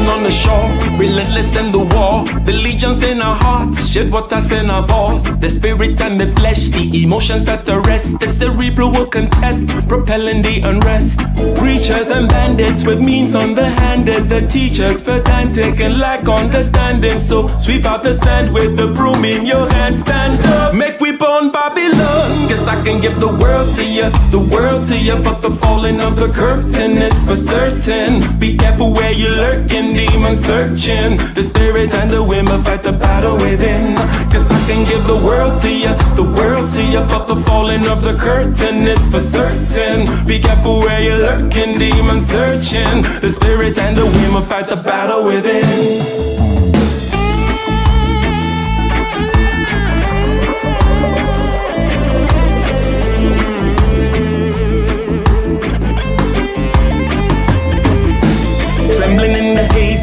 on the shore, relentless in the war. The legions in our hearts, shed waters in our balls. The spirit and the flesh, the emotions that arrest. The cerebral will contest, propelling the unrest. Preachers and bandits with means underhanded. The teachers pedantic and lack understanding. So sweep out the sand with the broom in your hand. Stand up, make we burn Babylon. Guess I can give the world to you, the world to you. But the falling of the curtain is for certain. Be careful where you're lurking, demon searching. The spirit and the women fight the battle within. Cause I can give the world to you, the world to you. But the falling of the curtain is for certain. Be careful where you're lurking, demon searching. The spirit and the women fight the battle within.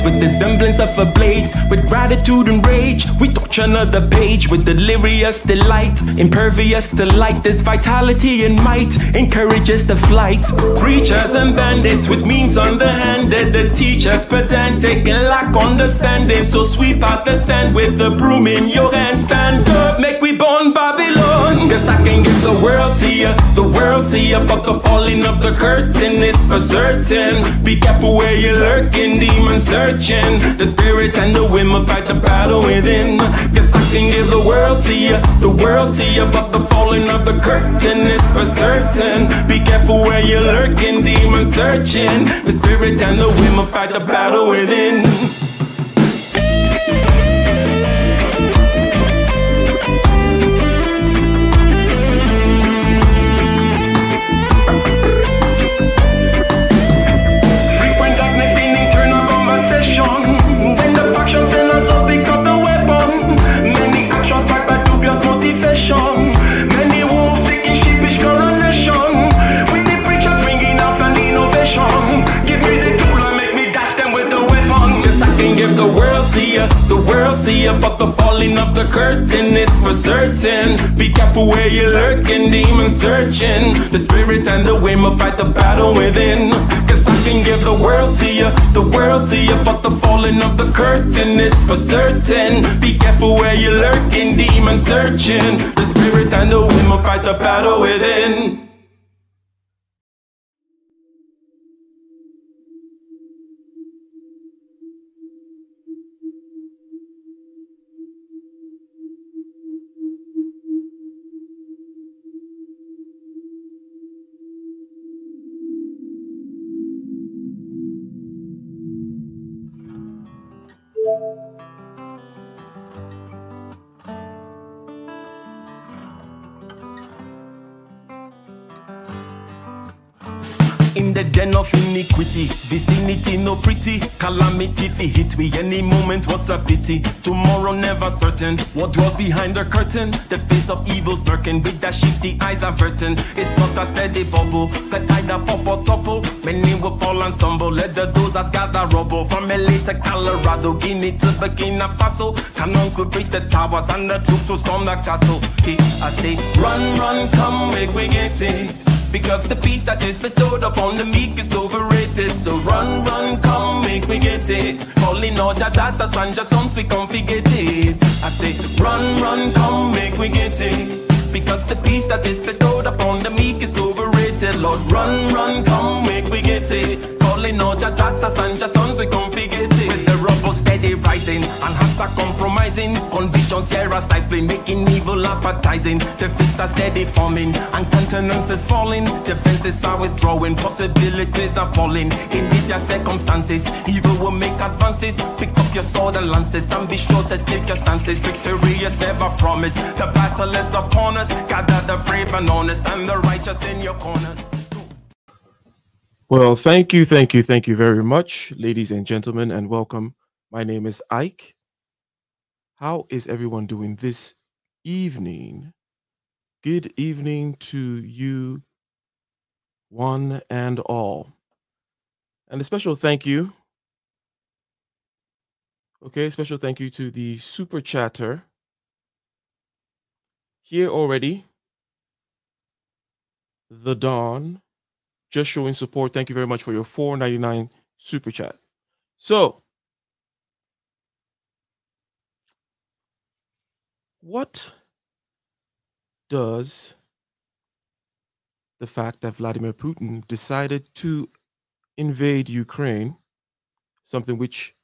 With the semblance of a blaze, with gratitude and rage, we touch another page with delirious delight, impervious to light. This vitality and might encourages the flight. Preachers and bandits with means underhanded, the teachers pedantic and lack understanding. So sweep out the sand with the broom in your hand. Stand up, make we burn Babylon. Yes, I can give the world to you, the world to you. But the falling of the curtain is for certain. Be careful where you're lurking, demon searching. The spirit and the women fight the battle within. Guess I can give the world to you, the world to you. But the falling of the curtain is for certain. Be careful where you're lurking, demon searching. The spirit and the women fight the battle within. But the falling of the curtain is for certain. Be careful where you're lurking, demon searching. The spirit and the women fight the battle within. Cause I can give the world to you, the world to you. But the falling of the curtain is for certain. Be careful where you're lurking, demon searching. The spirit and the women fight the battle within. In the den of iniquity, vicinity no pretty, calamity fi hit we any moment, what a pity. Tomorrow never certain, what dwells behind the curtain. The face of evil lurking, with that shifty eyes averting. It's not a steady bubble, that either pop or topple. Many will fall and stumble, let the dozers gather rubble. From LA to Colorado, Guinea to Burkina Faso, cannons could reach the towers and the troops will storm the castle. I say, run, run, come, make we get it. Because the peace that is bestowed upon the meek is overrated. So run, run, come, make we get it. Calling all your daughters and your sons, we come forget it. I say, run, run, come, make we get it. Because the peace that is bestowed upon the meek is overrated. Lord, run, run, come, make we get it. Calling all your daughters and your sons, we come forget it. With the rubble steady rising, and hearts are compromising. Convictions here are stifling, making evil appetizing. The fists are steady forming, and countenance is falling. Defenses are withdrawing, possibilities are falling. In these circumstances, evil will make advances. Pick up your sword and lances, and be sure to take your stances. Victory is never promised, the battle is upon us. Gather the brave and honest, and the righteous in your corners. Well, thank you very much, ladies and gentlemen, and welcome. My name is Ike. How is everyone doing this evening? Good evening to you, one and all. And a special thank you. Okay, special thank you to the super chatter here already. The Dawn, just showing support. Thank you very much for your $4.99 super chat. So, What does the fact that Vladimir Putin decided to invade Ukraine, something which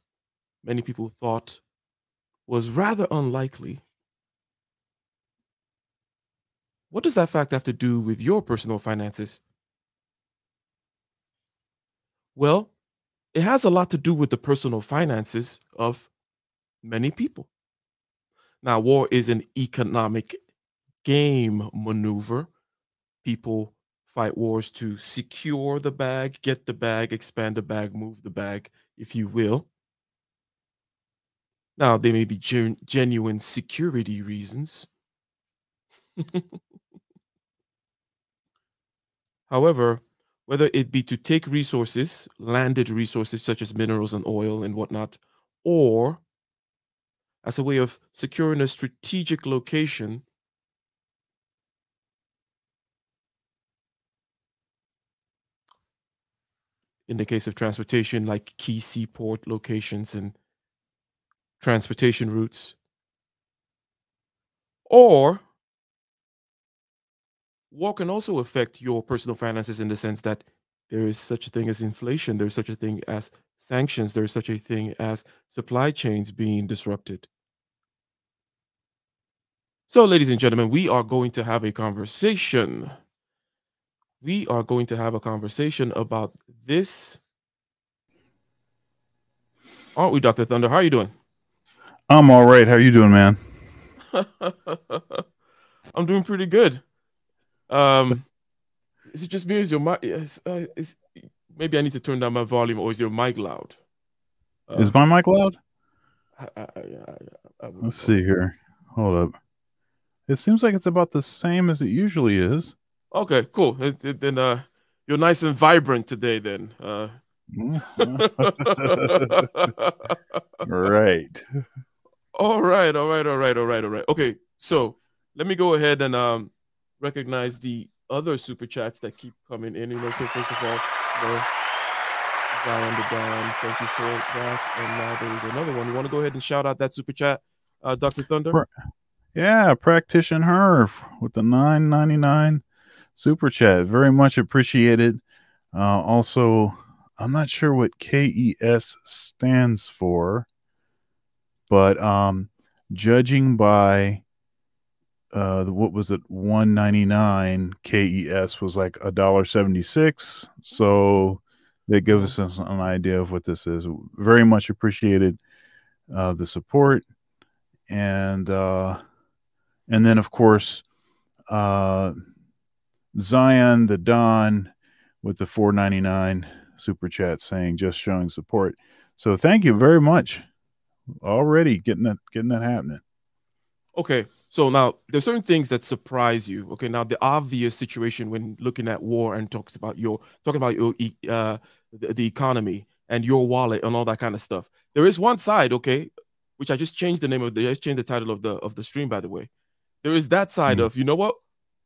many people thought was rather unlikely, what does that fact have to do with your personal finances? Well, it has a lot to do with the personal finances of many people. Now, war is an economic game maneuver. People fight wars to secure the bag, get the bag, expand the bag, move the bag, if you will. Now, there may be genuine security reasons. However, whether it be to take resources, landed resources such as minerals and oil and whatnot, or as a way of securing a strategic location, in the case of transportation, like key seaport locations and transportation routes, or war can also affect your personal finances in the sense that there is such a thing as inflation, there's such a thing as sanctions, there's such a thing as supply chains being disrupted. So, ladies and gentlemen, we are going to have a conversation. We are going to have a conversation about this. Aren't we, Dr. Thunder? How are you doing? I'm all right. How you doing, man? I'm doing pretty good. Um, is it just me? Is your mic? Maybe I need to turn down my volume, or is your mic loud? Is Uh, my mic loud? I Let's see here. Hold up. It seems like it's about the same as it usually is. Okay, cool. Then you're nice and vibrant today. Then. Right. All right, all right, all right, all right, all right. Okay, so let me go ahead and recognize the other super chats that keep coming in. So first of all, Zion the Don, thank you for that. And now there is another one. You want to go ahead and shout out that super chat, Dr. Thunder? Yeah, practitioner with the $9.99 super chat. Very much appreciated. Also, I'm not sure what KES stands for, but judging by what was it, 199 KES was like $1.76. So that gives us an idea of what this is. Very much appreciated the support, and then of course Zion the Don with the $4.99 super chat saying just showing support. So thank you very much. Already getting that happening. Okay, so now there's certain things that surprise you. Okay, now the obvious situation when looking at war and talking about your the economy and your wallet and all that kind of stuff. There is one side, okay, which I just changed the name of the I just changed the title of the stream, by the way. There is that side of, you know what?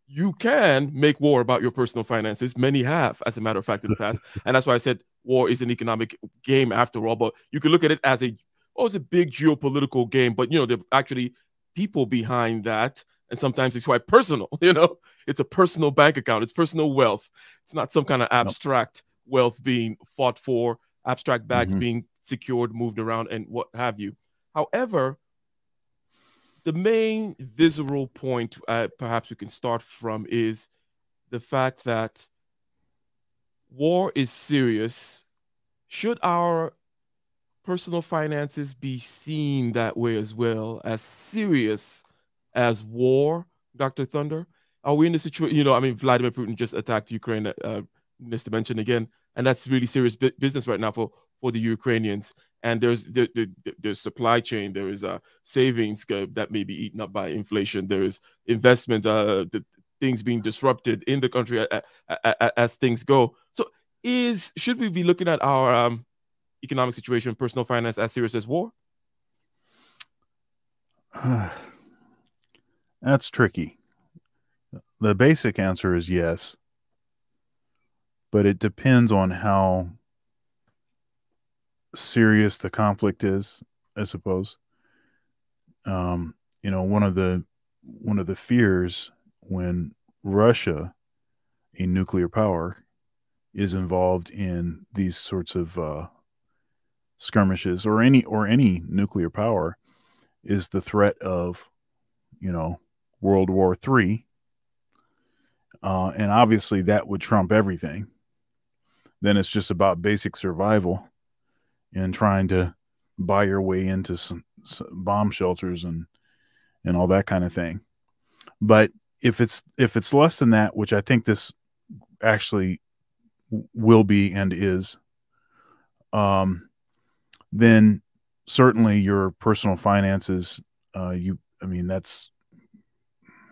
You can make war about your personal finances. Many have, as a matter of fact, in the past. And that's why I said war is an economic game after all. But you can look at it as it's a big geopolitical game. But, there are actually people behind that. And sometimes it's quite personal, It's a personal bank account. It's personal wealth. It's not some kind of abstract wealth being fought for, abstract bags being secured, moved around, and what have you. However, the main visceral point perhaps we can start from is the fact that war is serious. Should our personal finances be seen that way as well, as serious as war, Dr. Thunder? Are we in the situation, Vladimir Putin just attacked Ukraine, missed to mention again, and that's really serious business right now for the Ukrainians. And there's supply chain, there is savings that may be eaten up by inflation. There is investments, the things being disrupted in the country as things go. So, should we be looking at our economic situation, personal finance, as serious as war? That's tricky. The basic answer is yes, but it depends on how serious the conflict is, I suppose. one of the fears when Russia, a nuclear power, is involved in these sorts of skirmishes, or any nuclear power, is the threat of World War III, and obviously that would trump everything. Then it's just about basic survival and trying to buy your way into some bomb shelters and all that kind of thing. But if it's less than that, which I think this actually will be and is, then certainly your personal finances, that's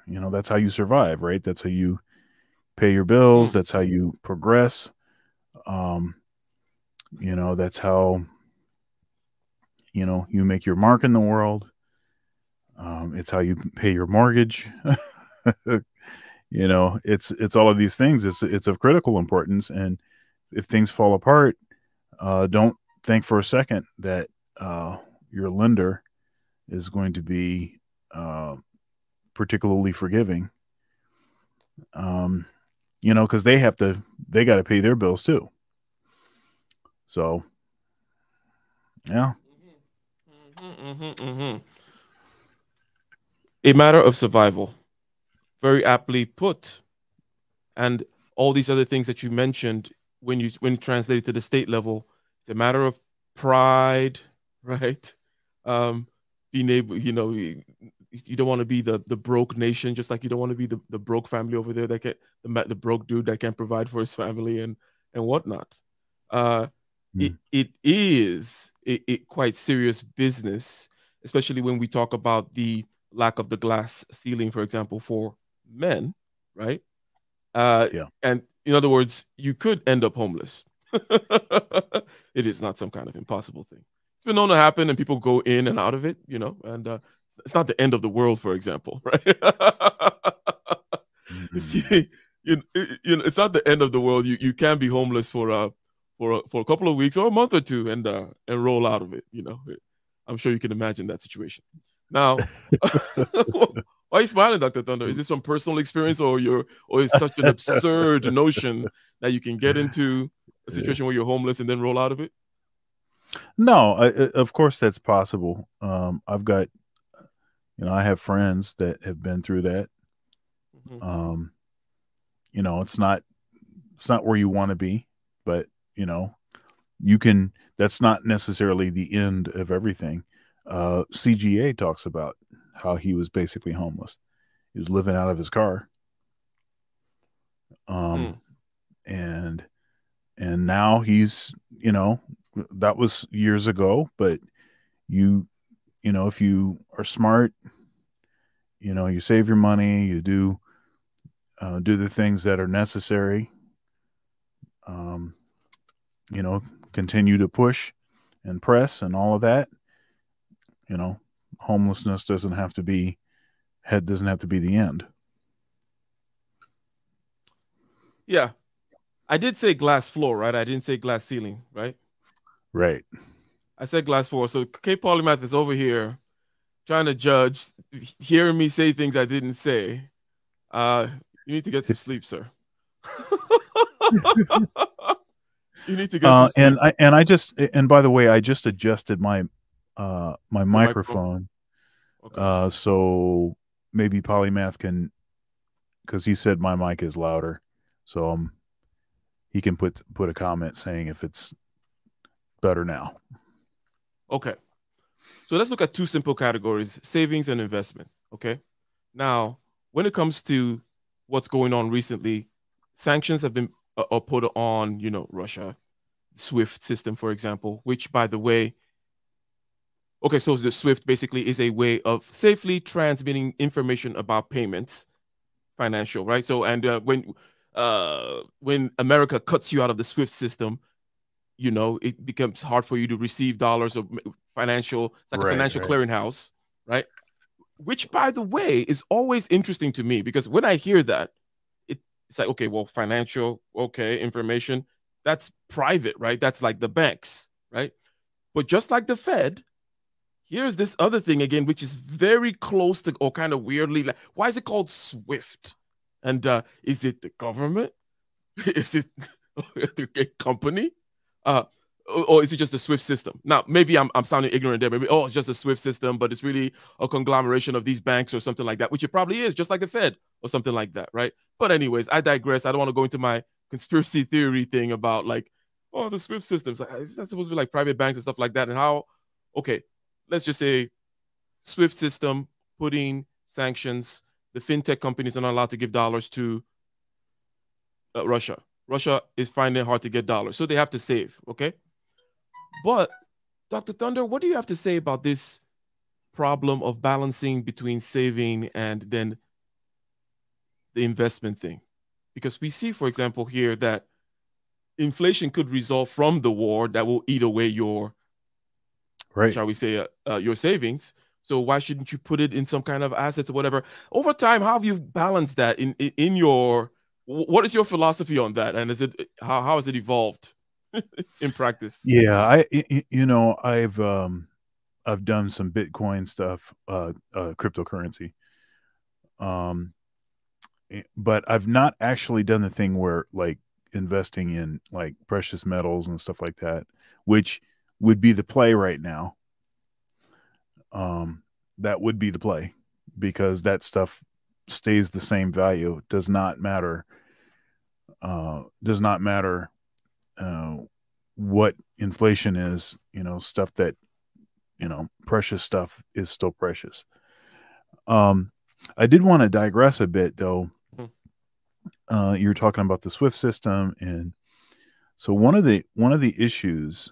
that's how you survive, right? That's how you pay your bills. That's how you progress. That's how you make your mark in the world. It's how you pay your mortgage. It's all of these things. It's of critical importance, and if things fall apart, don't think for a second that your lender is going to be particularly forgiving. Because they got to pay their bills too. So, yeah. A matter of survival. Very aptly put. And all these other things that you mentioned, when you translate it to the state level, it's a matter of pride, right? Being able, you don't want to be the broke nation, just like you don't want to be the broke family over there that the broke dude that can't provide for his family and whatnot. It is quite serious business, especially when we talk about the lack of the glass ceiling, for example, for men, right? Yeah. And in other words, you could end up homeless. It is not some kind of impossible thing. It's been known to happen, and people go in and out of it, and it's not the end of the world, for example, right? It's not the end of the world. You can be homeless for a couple of weeks or a month or two and roll out of it. I'm sure you can imagine that situation. Now, why are you smiling, Dr. Thunder? Is this from personal experience, or is such an absurd notion that you can get into a situation where you're homeless and then roll out of it? No, of course that's possible. I've got, I have friends that have been through that. It's not where you want to be, but that's not necessarily the end of everything. CGA talks about how he was basically homeless. He was living out of his car. And now he's, that was years ago, but if you are smart, you save your money, you do the things that are necessary, continue to push and press and all of that, homelessness doesn't have to be the end. Yeah. I did say glass floor, right? I didn't say glass ceiling, right? Right. I said glass floor. So K Polymath is over here trying to judge, hearing me say things I didn't say. You need to get some sleep, sir. You need to get some sleep. And by the way, I just adjusted my my microphone. Okay. So maybe Polymath can, because he said my mic is louder, so he can put a comment saying if it's better now. Okay. So let's look at two simple categories: savings and investment. Okay. Now, when it comes to what's going on recently, sanctions have been put on, Russia, SWIFT system, for example, which, by the way, okay, so the SWIFT basically is a way of safely transmitting information about payments, financial, right? So, and when America cuts you out of the SWIFT system, it becomes hard for you to receive dollars or financial. It's like a financial clearinghouse, right? Which, by the way, is always interesting to me, because when I hear that, it's like, okay, well, financial, okay, information, that's private, right? That's like the banks, right? But just like the Fed, here's this other thing again, which is very close to or kind of weirdly like, why is it called SWIFT? And is it the government? Is it a company? Uh, or is it just a SWIFT system? Now, maybe I'm sounding ignorant there. Maybe, oh, it's just a SWIFT system, but it's really a conglomeration of these banks or something like that, which it probably is, just like the Fed or something like that, right? But anyways, I digress. I don't want to go into my conspiracy theory thing about like, oh, the SWIFT systems. Like, is that supposed to be like private banks and stuff like that? And how, okay, let's just say SWIFT system putting sanctions. The fintech companies are not allowed to give dollars to Russia. Russia is finding it hard to get dollars, so they have to save. Okay, but Dr. Thunder, what do you have to say about this problem of balancing between saving and then the investment thing? Because we see, for example, here that inflation could result from the war that will eat away your, Right. shall we say, your savings. So why shouldn't you put it in some kind of assets or whatever? Over time, how have you balanced that in your? What is your philosophy on that? And is it how has it evolved in practice? Yeah, I've done some Bitcoin stuff, cryptocurrency. But I've not actually done the thing where like investing in like precious metals and stuff like that, which would be the play right now. That would be the play because that stuff stays the same value. It does not matter. Does not matter what inflation is. Stuff that precious stuff is still precious. I did want to digress a bit though. You were talking about the SWIFT system, and so one of the issues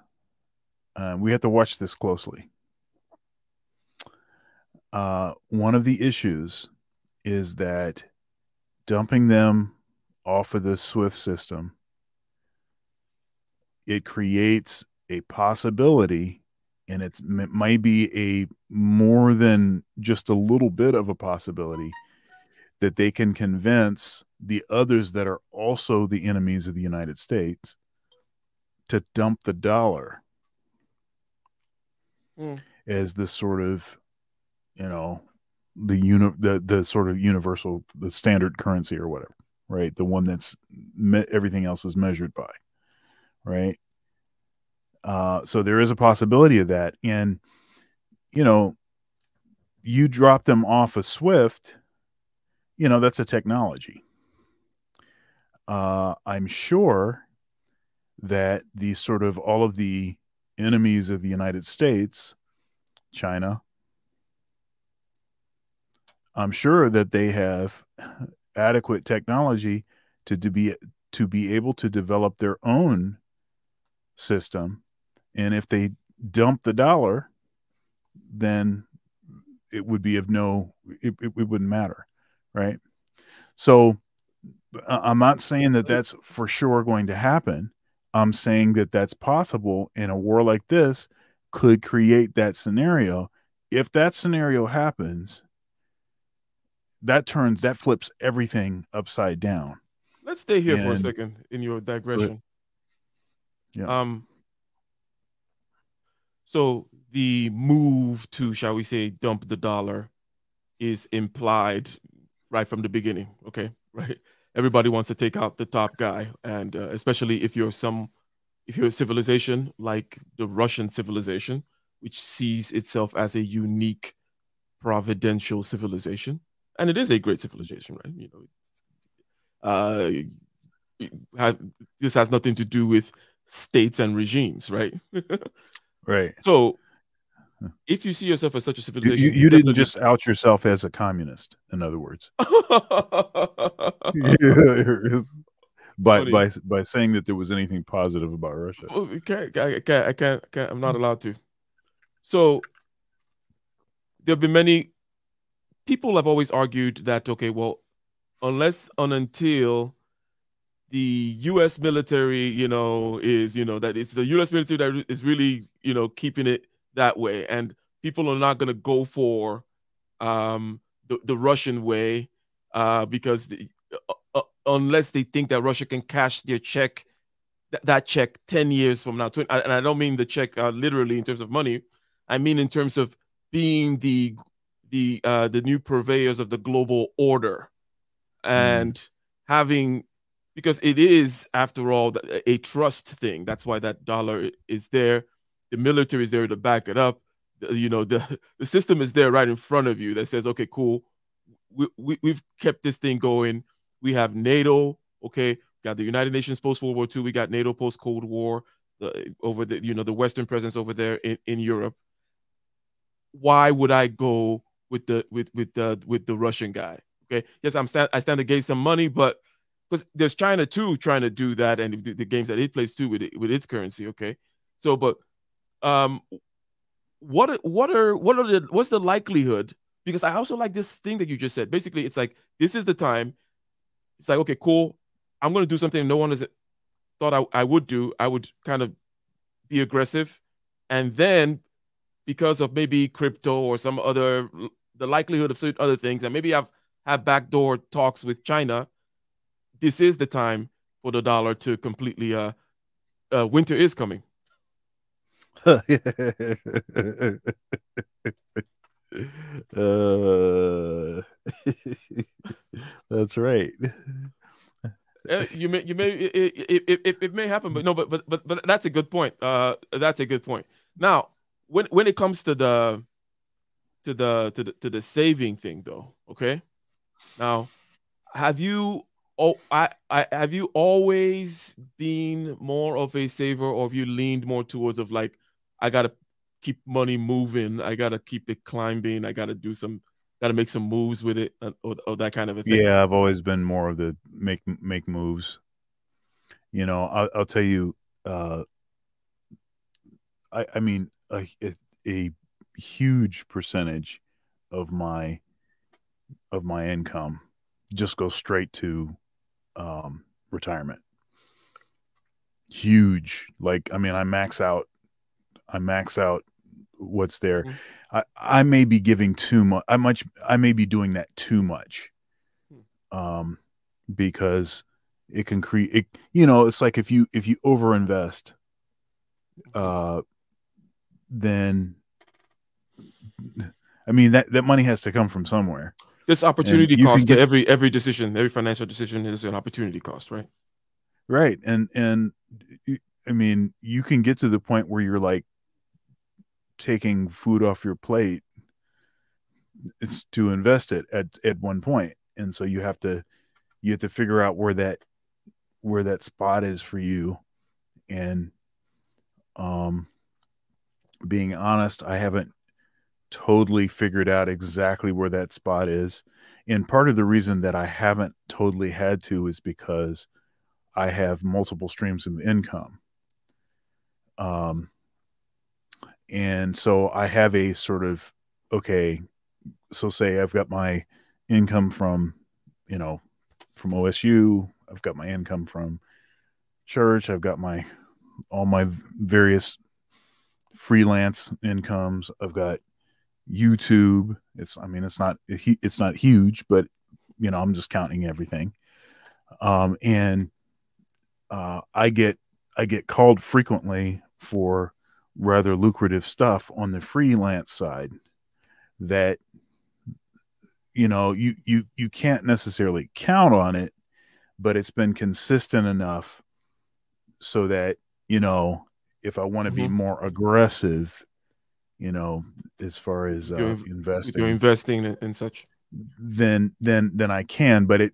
we have to watch this closely. One of the issues is that dumping them off of the SWIFT system, it creates a possibility, and it might be a more than just a little bit of a possibility that they can convince the others that are also the enemies of the United States to dump the dollar as this sort of, the sort of universal, the standard currency or whatever, right? The one that's everything else is measured by, right? So there is a possibility of that. And, you drop them off a SWIFT, that's a technology. I'm sure that all of the enemies of the United States, China, I'm sure that they have adequate technology to be able to develop their own system. And if they dump the dollar, then it would be it wouldn't matter, right? So I'm not saying that that's for sure going to happen. I'm saying that that's possible, and a war like this could create that scenario. If that scenario happens, that flips everything upside down. Let's stay here for a second in your digression. Yeah. So the move to, shall we say, dump the dollar is implied right from the beginning. Okay, right. Everybody wants to take out the top guy, and especially if you're a civilization like the Russian civilization, which sees itself as a unique, providential civilization, and it is a great civilization, right? This has nothing to do with states and regimes, right? Right. So, if you see yourself as such a civilization, you didn't just out yourself as a communist, in other words. By saying that there was anything positive about Russia. I can't. I'm not allowed to. So there have been many people have always argued that, okay, well, unless and until the U.S. military, is, that it's the U.S. military that is really, keeping it that way, and people are not going to go for the Russian way because unless they think that Russia can cash their check, that check 10 years from now. And I don't mean the check literally in terms of money. I mean in terms of being the new purveyors of the global order and having, because it is, after all, a trust thing. That's why that dollar is there. The military is there to back it up. The system is there right in front of you that says, okay, cool. We've kept this thing going. We have NATO. Okay, got the United Nations post World War II. We got NATO post Cold War. Over the Western presence over there in Europe. Why would I go with the Russian guy? Okay, yes, I stand to gain some money, but because there's China too trying to do that, and the games that it plays too with its currency. Okay, so but um, what's the likelihood? Because I also like this thing that you just said. Basically, it's like this is the time. It's like, okay, cool. I'm going to do something no one has thought I would do. I would kind of be aggressive, and then because of maybe crypto or some other, the likelihood of certain other things, and maybe I've had backdoor talks with China. This is the time for the dollar to completely. Winter is coming. uh, that's right. It may happen, but no, but that's a good point. That's a good point. Now, when it comes to the saving thing, though, okay. Now, have you have you always been more of a saver, or have you leaned more towards of like, I gotta keep money moving, I gotta keep it climbing, gotta make some moves with it, or that kind of a thing? Yeah, I've always been more of the make moves. I'll tell you. I mean, a huge percentage of my income just goes straight to retirement. Huge. Like, I mean, I max out what's there. Mm. I may be giving too much. I may be doing that too much. Because it can create it, it's like if you overinvest, then I mean that money has to come from somewhere. This opportunity cost to every decision, every financial decision is an opportunity cost, right? Right. And I mean, you can get to the point where you're like taking food off your plate. It's to invest it at one point. And so you have to figure out where that spot is for you. And being honest, I haven't totally figured out exactly where that spot is. And part of the reason that I haven't totally had to is because I have multiple streams of income. And so I have a sort of, okay, so say I've got my income from OSU, I've got my income from church, I've got all my various freelance incomes, I've got YouTube. It's not huge, but I'm just counting everything. And I get called frequently for rather lucrative stuff on the freelance side that you can't necessarily count on it, but it's been consistent enough so that if I want to be more aggressive, as far as investing and such, then I can, but it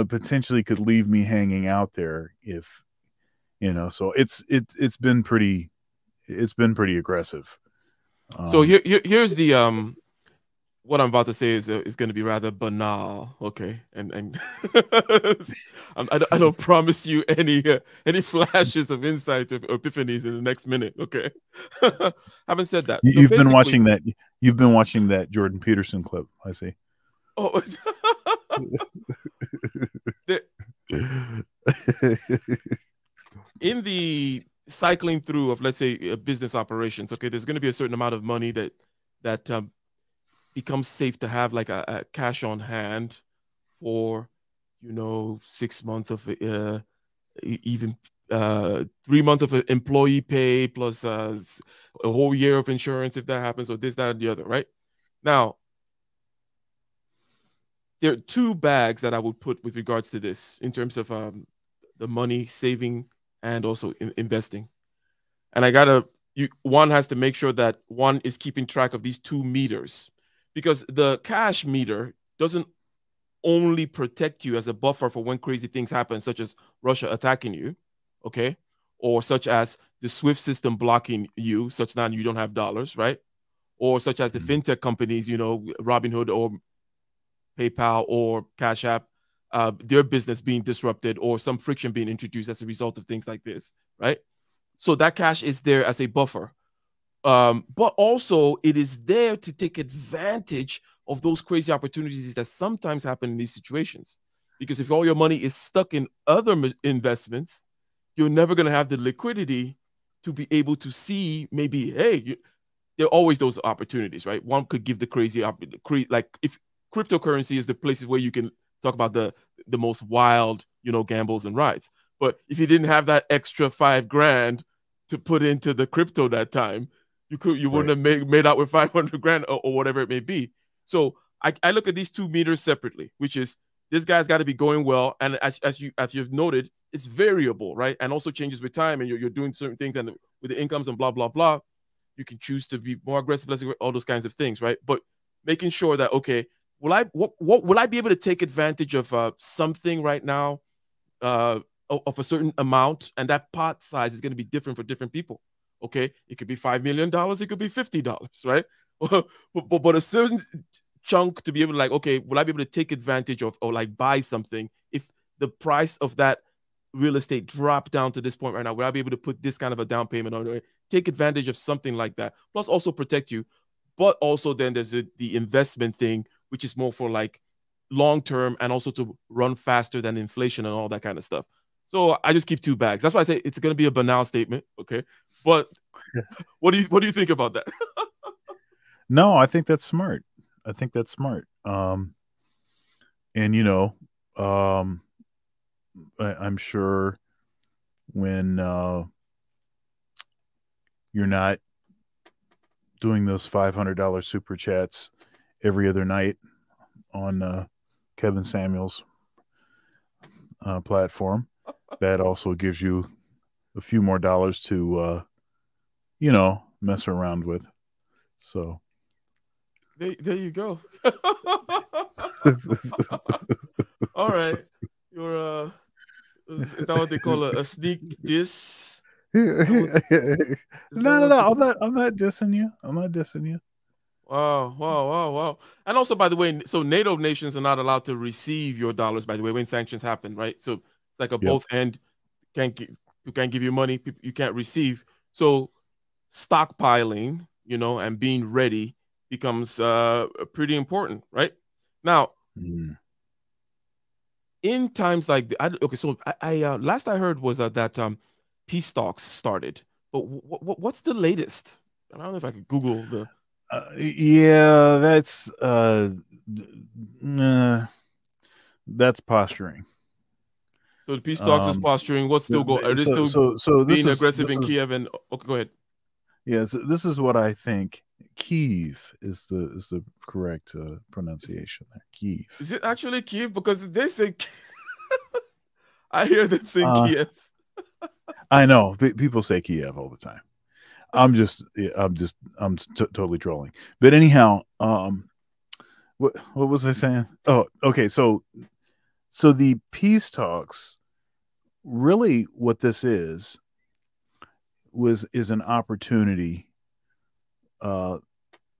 potentially could leave me hanging out there if so it's been pretty aggressive. So here's the what I'm about to say is going to be rather banal, okay? And I don't promise you any flashes of insight or epiphanies in the next minute, okay? Having said that, so you've been watching that Jordan Peterson clip, I see. Oh, in the cycling through of, let's say, business operations, okay, there's going to be a certain amount of money that becomes safe to have, like a cash on hand for 6 months of even 3 months of employee pay plus a whole year of insurance if that happens, or this, that, and the other, right? Now, there are two bags that I would put with regards to this in terms of the money saving and also investing. And one has to make sure that one is keeping track of these 2 meters, because the cash meter doesn't only protect you as a buffer for when crazy things happen, such as Russia attacking you, okay, or such as the Swift system blocking you, such that you don't have dollars, right? Or such as the fintech companies, Robinhood or PayPal or Cash App, their business being disrupted or some friction being introduced as a result of things like this, right? So that cash is there as a buffer. But also it is there to take advantage of those crazy opportunities that sometimes happen in these situations. Because if all your money is stuck in other investments, you're never going to have the liquidity to be able to see maybe, hey, there are always those opportunities, right? One could give the crazy, like if cryptocurrency is the places where you can talk about the most wild, gambles and rides. But if you didn't have that extra $5,000 to put into the crypto that time, you wouldn't have made out with 500 grand or whatever it may be. So I look at these 2 meters separately, which is this guy's got to be going well, and as you've noted, it's variable, right? And also changes with time, and you're doing certain things, and with the incomes and blah blah blah, you can choose to be more aggressive, less aggressive, all those kinds of things, right? But making sure that, okay, will I be able to take advantage of something right now of a certain amount, and that pot size is going to be different for different people. Okay, it could be $5 million, it could be $50, right? but a certain chunk to be able to, like, okay, will I be able to take advantage of or like buy something if the price of that real estate drop down to this point right now? Will I be able to put this kind of a down payment on it? Take advantage of something like that. Plus, also protect you. But also, then there's the investment thing, which is more for like long term and also to run faster than inflation and all that kind of stuff. So I just keep 2 bags. That's why I say it's going to be a banal statement, okay? But what do you think about that? No, I think that's smart. And I'm sure when you're not doing those $500 super chats every other night on Kevin Samuel's platform, that also gives you a few more dollars to mess around with. So there you go. All right, you're is that what they call a sneak diss? No. I'm not dissing you. Wow. And also, by the way, so NATO nations are not allowed to receive your dollars, by the way, when sanctions happen, right? So it's like a both end. You can't give you money, you can't receive. So stockpiling, and being ready becomes pretty important, right? Now, in times like okay, so I last I heard was that peace talks started, but what's the latest? I don't know if I could Google the. That's posturing. So the peace talks is posturing. What's still going? Are they still being aggressive in Kiev? And okay, go ahead. Yeah, so this is what I think. Kiev is the correct pronunciation there. Kiev. Is it actually Kiev? Because they say I hear them say Kiev. I know people say Kiev all the time. I'm totally trolling. But anyhow, what was I saying? Oh, okay. So the peace talks, really, what this is an opportunity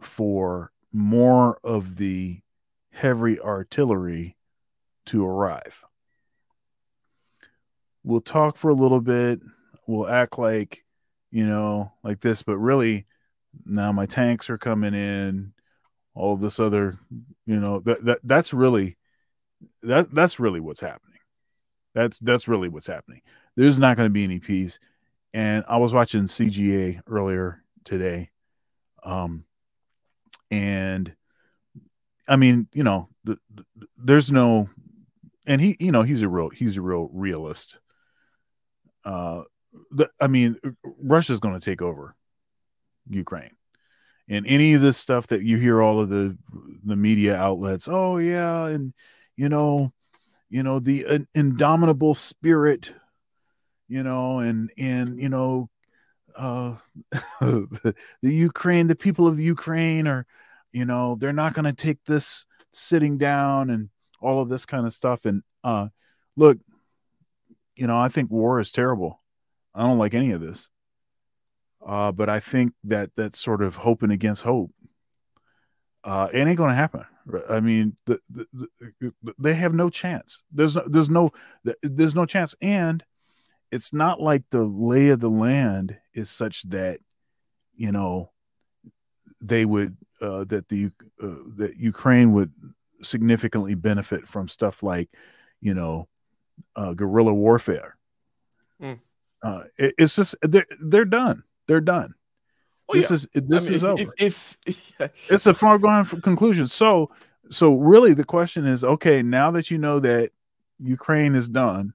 for more of the heavy artillery to arrive. We'll talk for a little bit. We'll act like, like this, but really now my tanks are coming in, all this other, that's really what's happening. That's really what's happening. There's not going to be any peace. And I was watching CGA earlier today. And I mean, there's no, and he's a real realist. I mean, Russia's going to take over Ukraine. And any of this stuff that you hear all of the media outlets, oh yeah, and you know, the indomitable spirit, and the Ukraine, the people of the Ukraine are, they're not going to take this sitting down and all of this kind of stuff. And look, I think war is terrible. I don't like any of this. But I think that that's sort of hoping against hope. It ain't going to happen. I mean, they have no chance. There's no chance. And it's not like the lay of the land is such that, they would, that Ukraine would significantly benefit from stuff like, guerrilla warfare. Mm. It's just, they're done. They're done. Oh, this yeah. is over. If It's a foregone conclusion. So really the question is, okay, now that you know that Ukraine is done,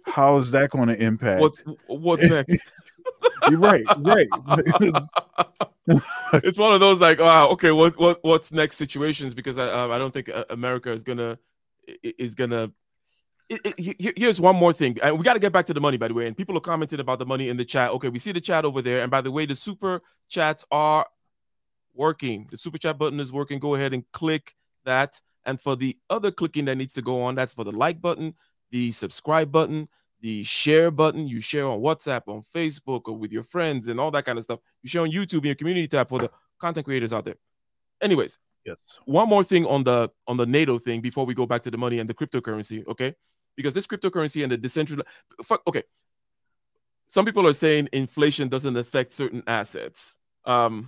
how is that going to impact what's next? You're right. It's one of those like, oh, okay, what's next situations, because I don't think America is gonna here's one more thing. We got to get back to the money, by the way. And people are commenting about the money in the chat. Okay, we see the chat over there. And by the way, the super chats are working. The super chat button is working. Go ahead and click that. And for the other clicking that needs to go on, that's for the like button, the subscribe button, the share button. You share on WhatsApp, on Facebook, or with your friends and all that kind of stuff. You share on YouTube in your community tab for the content creators out there. Anyways, yes. One more thing on the NATO thing before we go back to the money and the cryptocurrency, okay? Because this cryptocurrency and the decentralized, okay. Some people are saying inflation doesn't affect certain assets. Okay,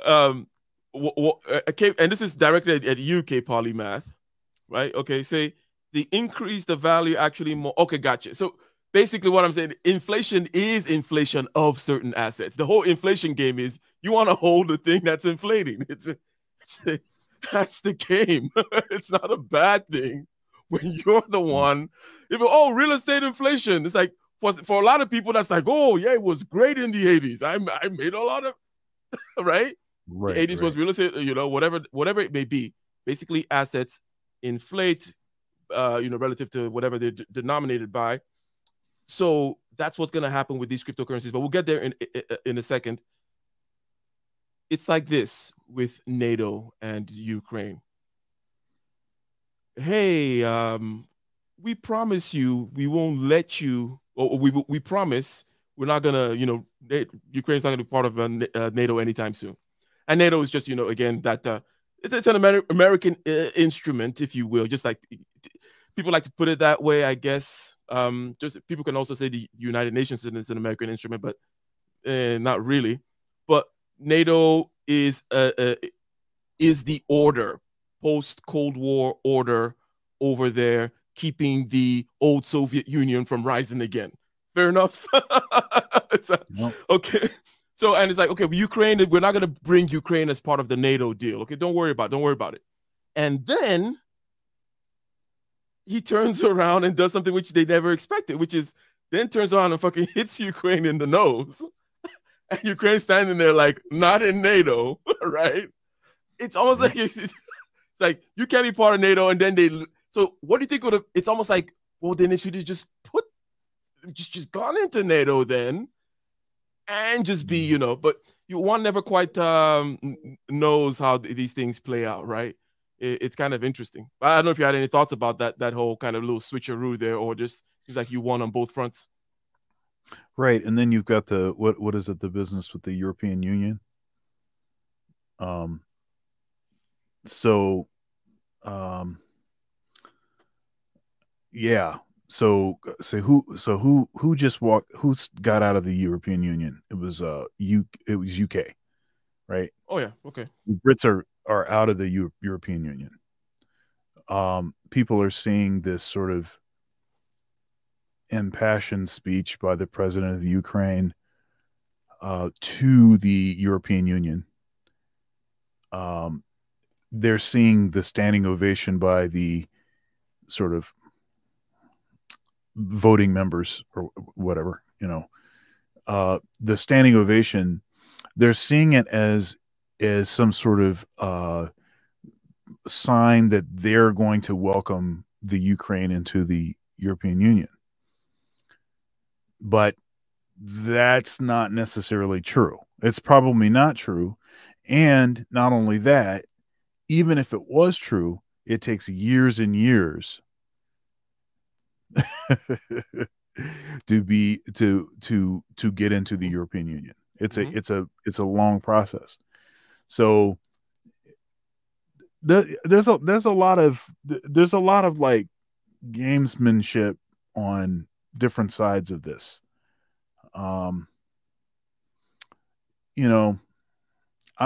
and this is directed at UK Polymath, right? Okay, say the increase the value actually more. Okay, gotcha. So basically what I'm saying, inflation is inflation of certain assets. The whole inflation game is you want to hold the thing that's inflating. That's the game. It's not a bad thing when you're the one. Real estate inflation. It's like for a lot of people, that's like, oh yeah, it was great in the 80s. I made a lot of right. The 80s was real estate, whatever it may be. Basically, assets inflate, relative to whatever they're denominated by. So that's what's going to happen with these cryptocurrencies. But we'll get there in a second. It's like this with NATO and Ukraine. Hey, we promise you we won't let you, or we promise we're not gonna, Ukraine's not gonna be part of NATO anytime soon. And NATO is just, again, that it's an American instrument, if you will, just like people like to put it that way, I guess. Just people can also say the United Nations is an American instrument, but not really. But NATO is the order, post-Cold War order over there, keeping the old Soviet Union from rising again. Fair enough. Okay. So, and it's like, okay, Ukraine, we're not going to bring Ukraine as part of the NATO deal. Okay, don't worry about it. And then he turns around and does something which they never expected, which is then turns around and fucking hits Ukraine in the nose. And Ukraine's standing there like, not in NATO, right? It's almost like it's like you can't be part of NATO, and then so what do you think would have? It's almost like, well, then they should have just gone into NATO then, and just be, But one never quite knows how these things play out, right? It's kind of interesting. I don't know if you had any thoughts about that whole kind of little switcheroo there, or just seems like you won on both fronts. Right, and then you've got the what is it? The business with the European Union. Yeah. So who got out of the European Union? It was UK, right? Oh yeah, okay. The Brits are out of the European Union. People are seeing this sort of impassioned speech by the president of Ukraine to the European Union. They're seeing the standing ovation by the sort of voting members or whatever, the standing ovation, they're seeing it as some sort of sign that they're going to welcome the Ukraine into the European Union. But that's not necessarily true. It's probably not true. And not only that, even if it was true, it takes years and years to get into the European Union. It's a long process. So there's a lot of like gamesmanship on different sides of this. I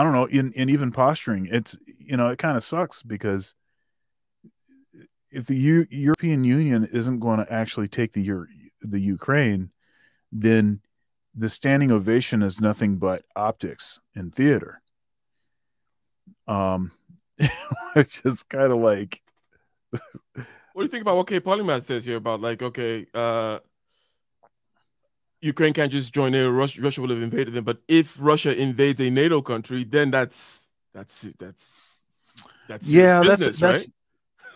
don't know, in even posturing, it's, it kind of sucks because if the European Union isn't going to actually take the Ukraine, then the standing ovation is nothing but optics and theater. Which is kind of like, what do you think about what K Polymath says here about, like, okay, Ukraine can't just join NATO. Russia will have invaded them, but if Russia invades a NATO country, then that's yeah, business, right?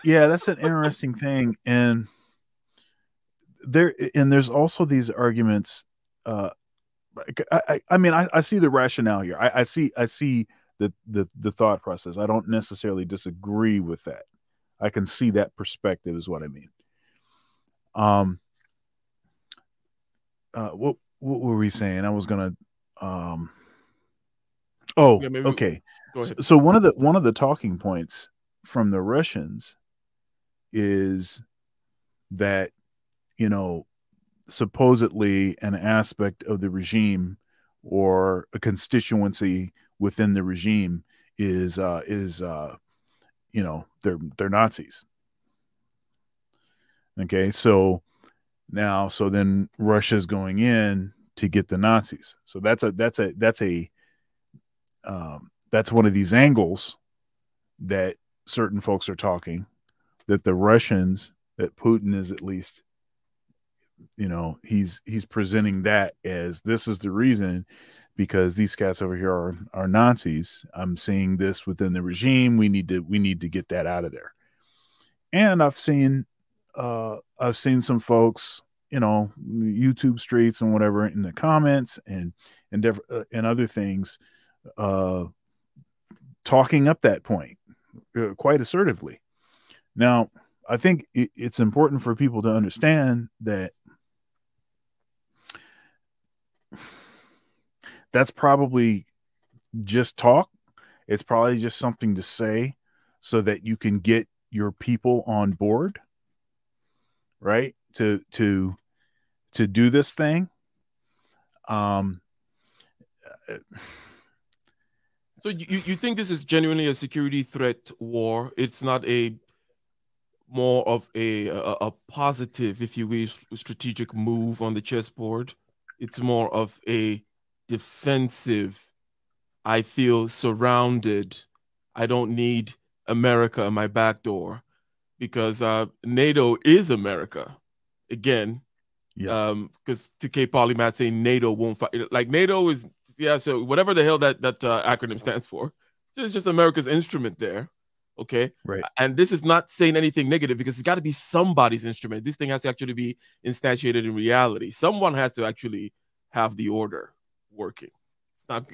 Yeah, that's an interesting thing, and there's also these arguments. I mean, I see the rationale here. I see the thought process. I don't necessarily disagree with that. I can see that perspective, is what I mean. What were we saying? I was gonna. Oh, yeah, okay. Go ahead. So one of the talking points from the Russians is that, supposedly an aspect of the regime or a constituency within the regime is they're Nazis. Okay, so then Russia's going in to get the Nazis. So that's one of these angles that certain folks are talking, that the Russians, that Putin is at least, he's presenting that as, this is the reason, because these cats over here are Nazis. I'm seeing this within the regime. We need to get that out of there. And I've seen some folks, YouTube streets and whatever, in the comments and other things, talking up that point quite assertively. Now, I think it's important for people to understand that that's probably just talk. It's probably just something to say so that you can get your people on board, right? To do this thing. So you think this is genuinely a security threat war? It's not more of a positive, if you wish, strategic move on the chessboard. It's more of a defensive. I feel surrounded. I don't need America in my back door, because NATO is America. Again, because to K Polymath saying NATO won't fight, like NATO is, so whatever the hell that acronym stands for, it's just America's instrument there. Okay, right. And this is not saying anything negative, because it's got to be somebody's instrument. This thing has to actually be instantiated in reality. Someone has to actually have the order working. It's not,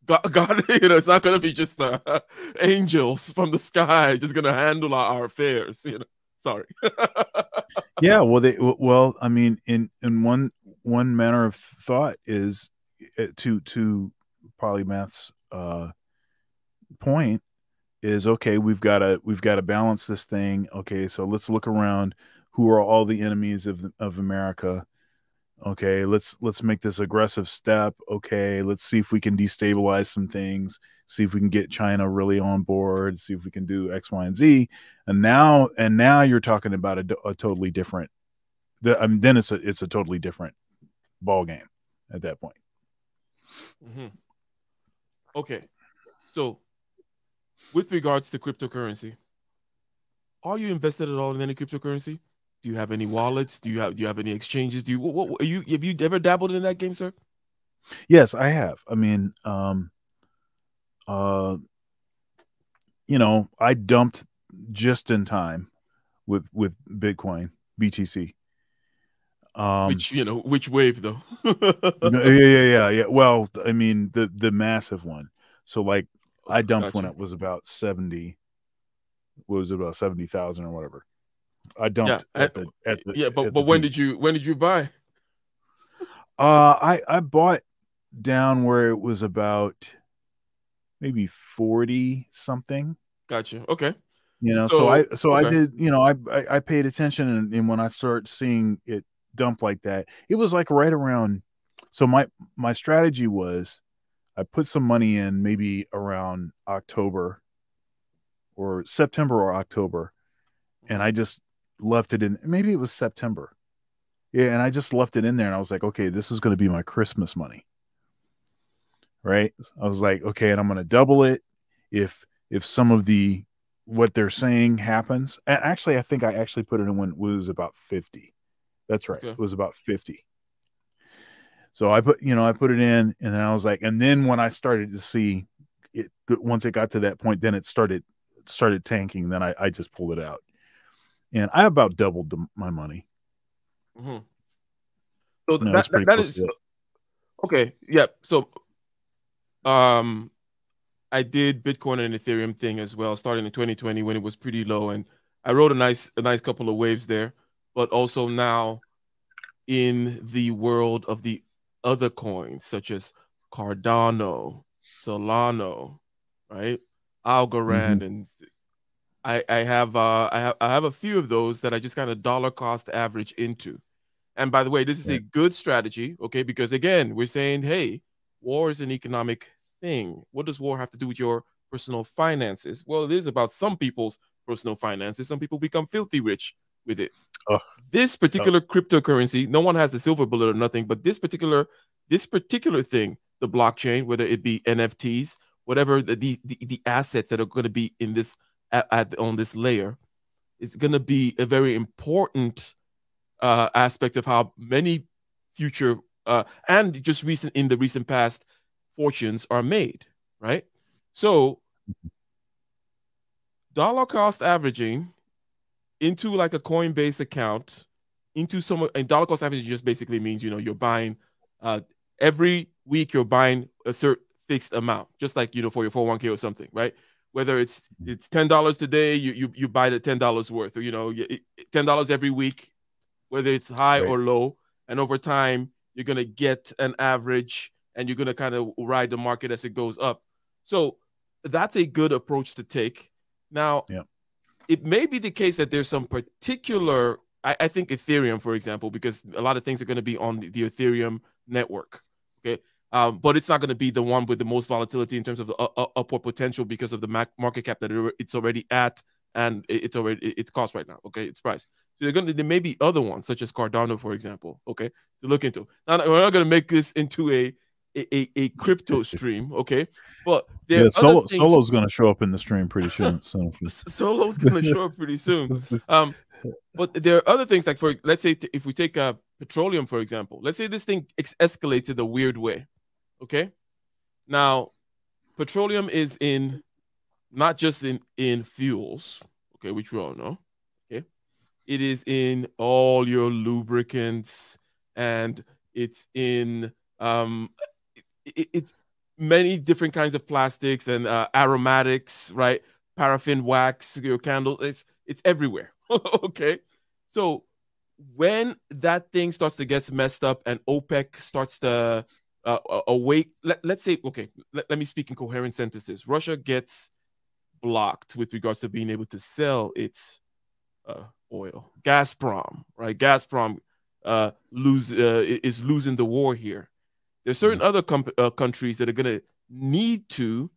God, it's not going to be just angels from the sky just going to handle our affairs. Sorry. Yeah, well, I mean, in one manner of thought is, to Polymath's point, is, okay, we've got to balance this thing. Okay, so let's look around. Who are all the enemies of America? Okay, let's make this aggressive step. Okay, let's see if we can destabilize some things. See if we can get China really on board. See if we can do X, Y, and Z. And now you're talking about a totally different. Then it's a totally different ball game at that point. Mm-hmm. Okay, so with regards to cryptocurrency, are you invested at all in any cryptocurrency? Do you have any wallets? Do you have any exchanges? Do you what have you ever dabbled in that game, sir? Yes, I have. I mean, uh, I dumped just in time with Bitcoin, BTC. Which wave though? Yeah. Well, I mean the massive one. So like I dumped when Gotcha. it was about 70. What was it, about 70,000 or whatever? I Yeah, dumped yeah, but at the when peak. did you buy? I bought down where it was about maybe 40 something. Gotcha. Okay. So I So so I okay. did, I paid attention, and when I started seeing it dump like that, it was like right around. So my strategy was I put some money in maybe around October or September or October, and Mhm. I just left it in. Maybe it was September. Yeah, and I just left it in there, and I was like, okay, this is going to be my Christmas money, right? I was like, okay, and I'm going to double it if some of the what they're saying happens. And actually, I think I actually put it in when it was about 50. That's right, Okay. it was about 50. So I put it in, and then I was like, and then when I started to see it, once it got to that point, then it started tanking. Then I just pulled it out, and I about doubled my money. Mhm. So No, it's pretty that close is to it. okay. Yeah. So um I did Bitcoin and Ethereum thing as well, starting in 2020 when it was pretty low, and I rode a nice couple of waves there. But also now in the world of the other coins such as Cardano, Solano, right, Mm-hmm. Algorand, and I have a few of those that I just kind of dollar cost average into. And by the way, this is a Right. good strategy, okay? Because again, we're saying, hey, war is an economic thing. What does war have to do with your personal finances? Well, it is about some people's personal finances. Some people become filthy rich with it. Oh, This oh, particular cryptocurrency, no one has the silver bullet or nothing, but this particular thing, the blockchain, whether it be NFTs, whatever the assets that are going to be in this on this layer, is going to be a very important aspect of how many future and just recent in the recent past fortunes are made, right? So dollar cost averaging into like a Coinbase account into some, and dollar cost averaging just basically means you're buying uh every week you're buying a certain fixed amount, just like for your 401k or something, right? Whether it's $10 today, you buy the $10 worth, or $10 every week, whether it's high right. or low. And over time, you're going to get an average and you're going to kind of ride the market as it goes up. So that's a good approach to take. Now, Yeah. it may be the case that there's some particular, I think Ethereum, for example, because a lot of things are going to be on the Ethereum network. Okay. But it's not going to be the one with the most volatility in terms of the upward potential because of the market cap that it's already at, and it's already its cost right now. Okay, it's price. So there may be other ones such as Cardano, for example. Okay, to look into. Now we're not going to make this into a crypto stream. Okay, but there Yeah, are other things. Solo's going to show up in the stream pretty soon. So Solo's going to show up pretty soon. Um, but there are other things like, for let's say, if we take petroleum, for example. Let's say this thing escalates in a weird way. Okay, now petroleum is in not just in fuels. Okay, which we all know. Okay, it is in all your lubricants, and it's in it's many different kinds of plastics and aromatics, right? Paraffin wax, your candles. It's everywhere. Okay, so when that thing starts to get messed up and OPEC starts to awake, let's say, okay, let me speak in coherent sentences. Russia gets blocked with regards to being able to sell its oil. Gazprom, right? Gazprom is losing the war here. There's certain other countries that are going to need to,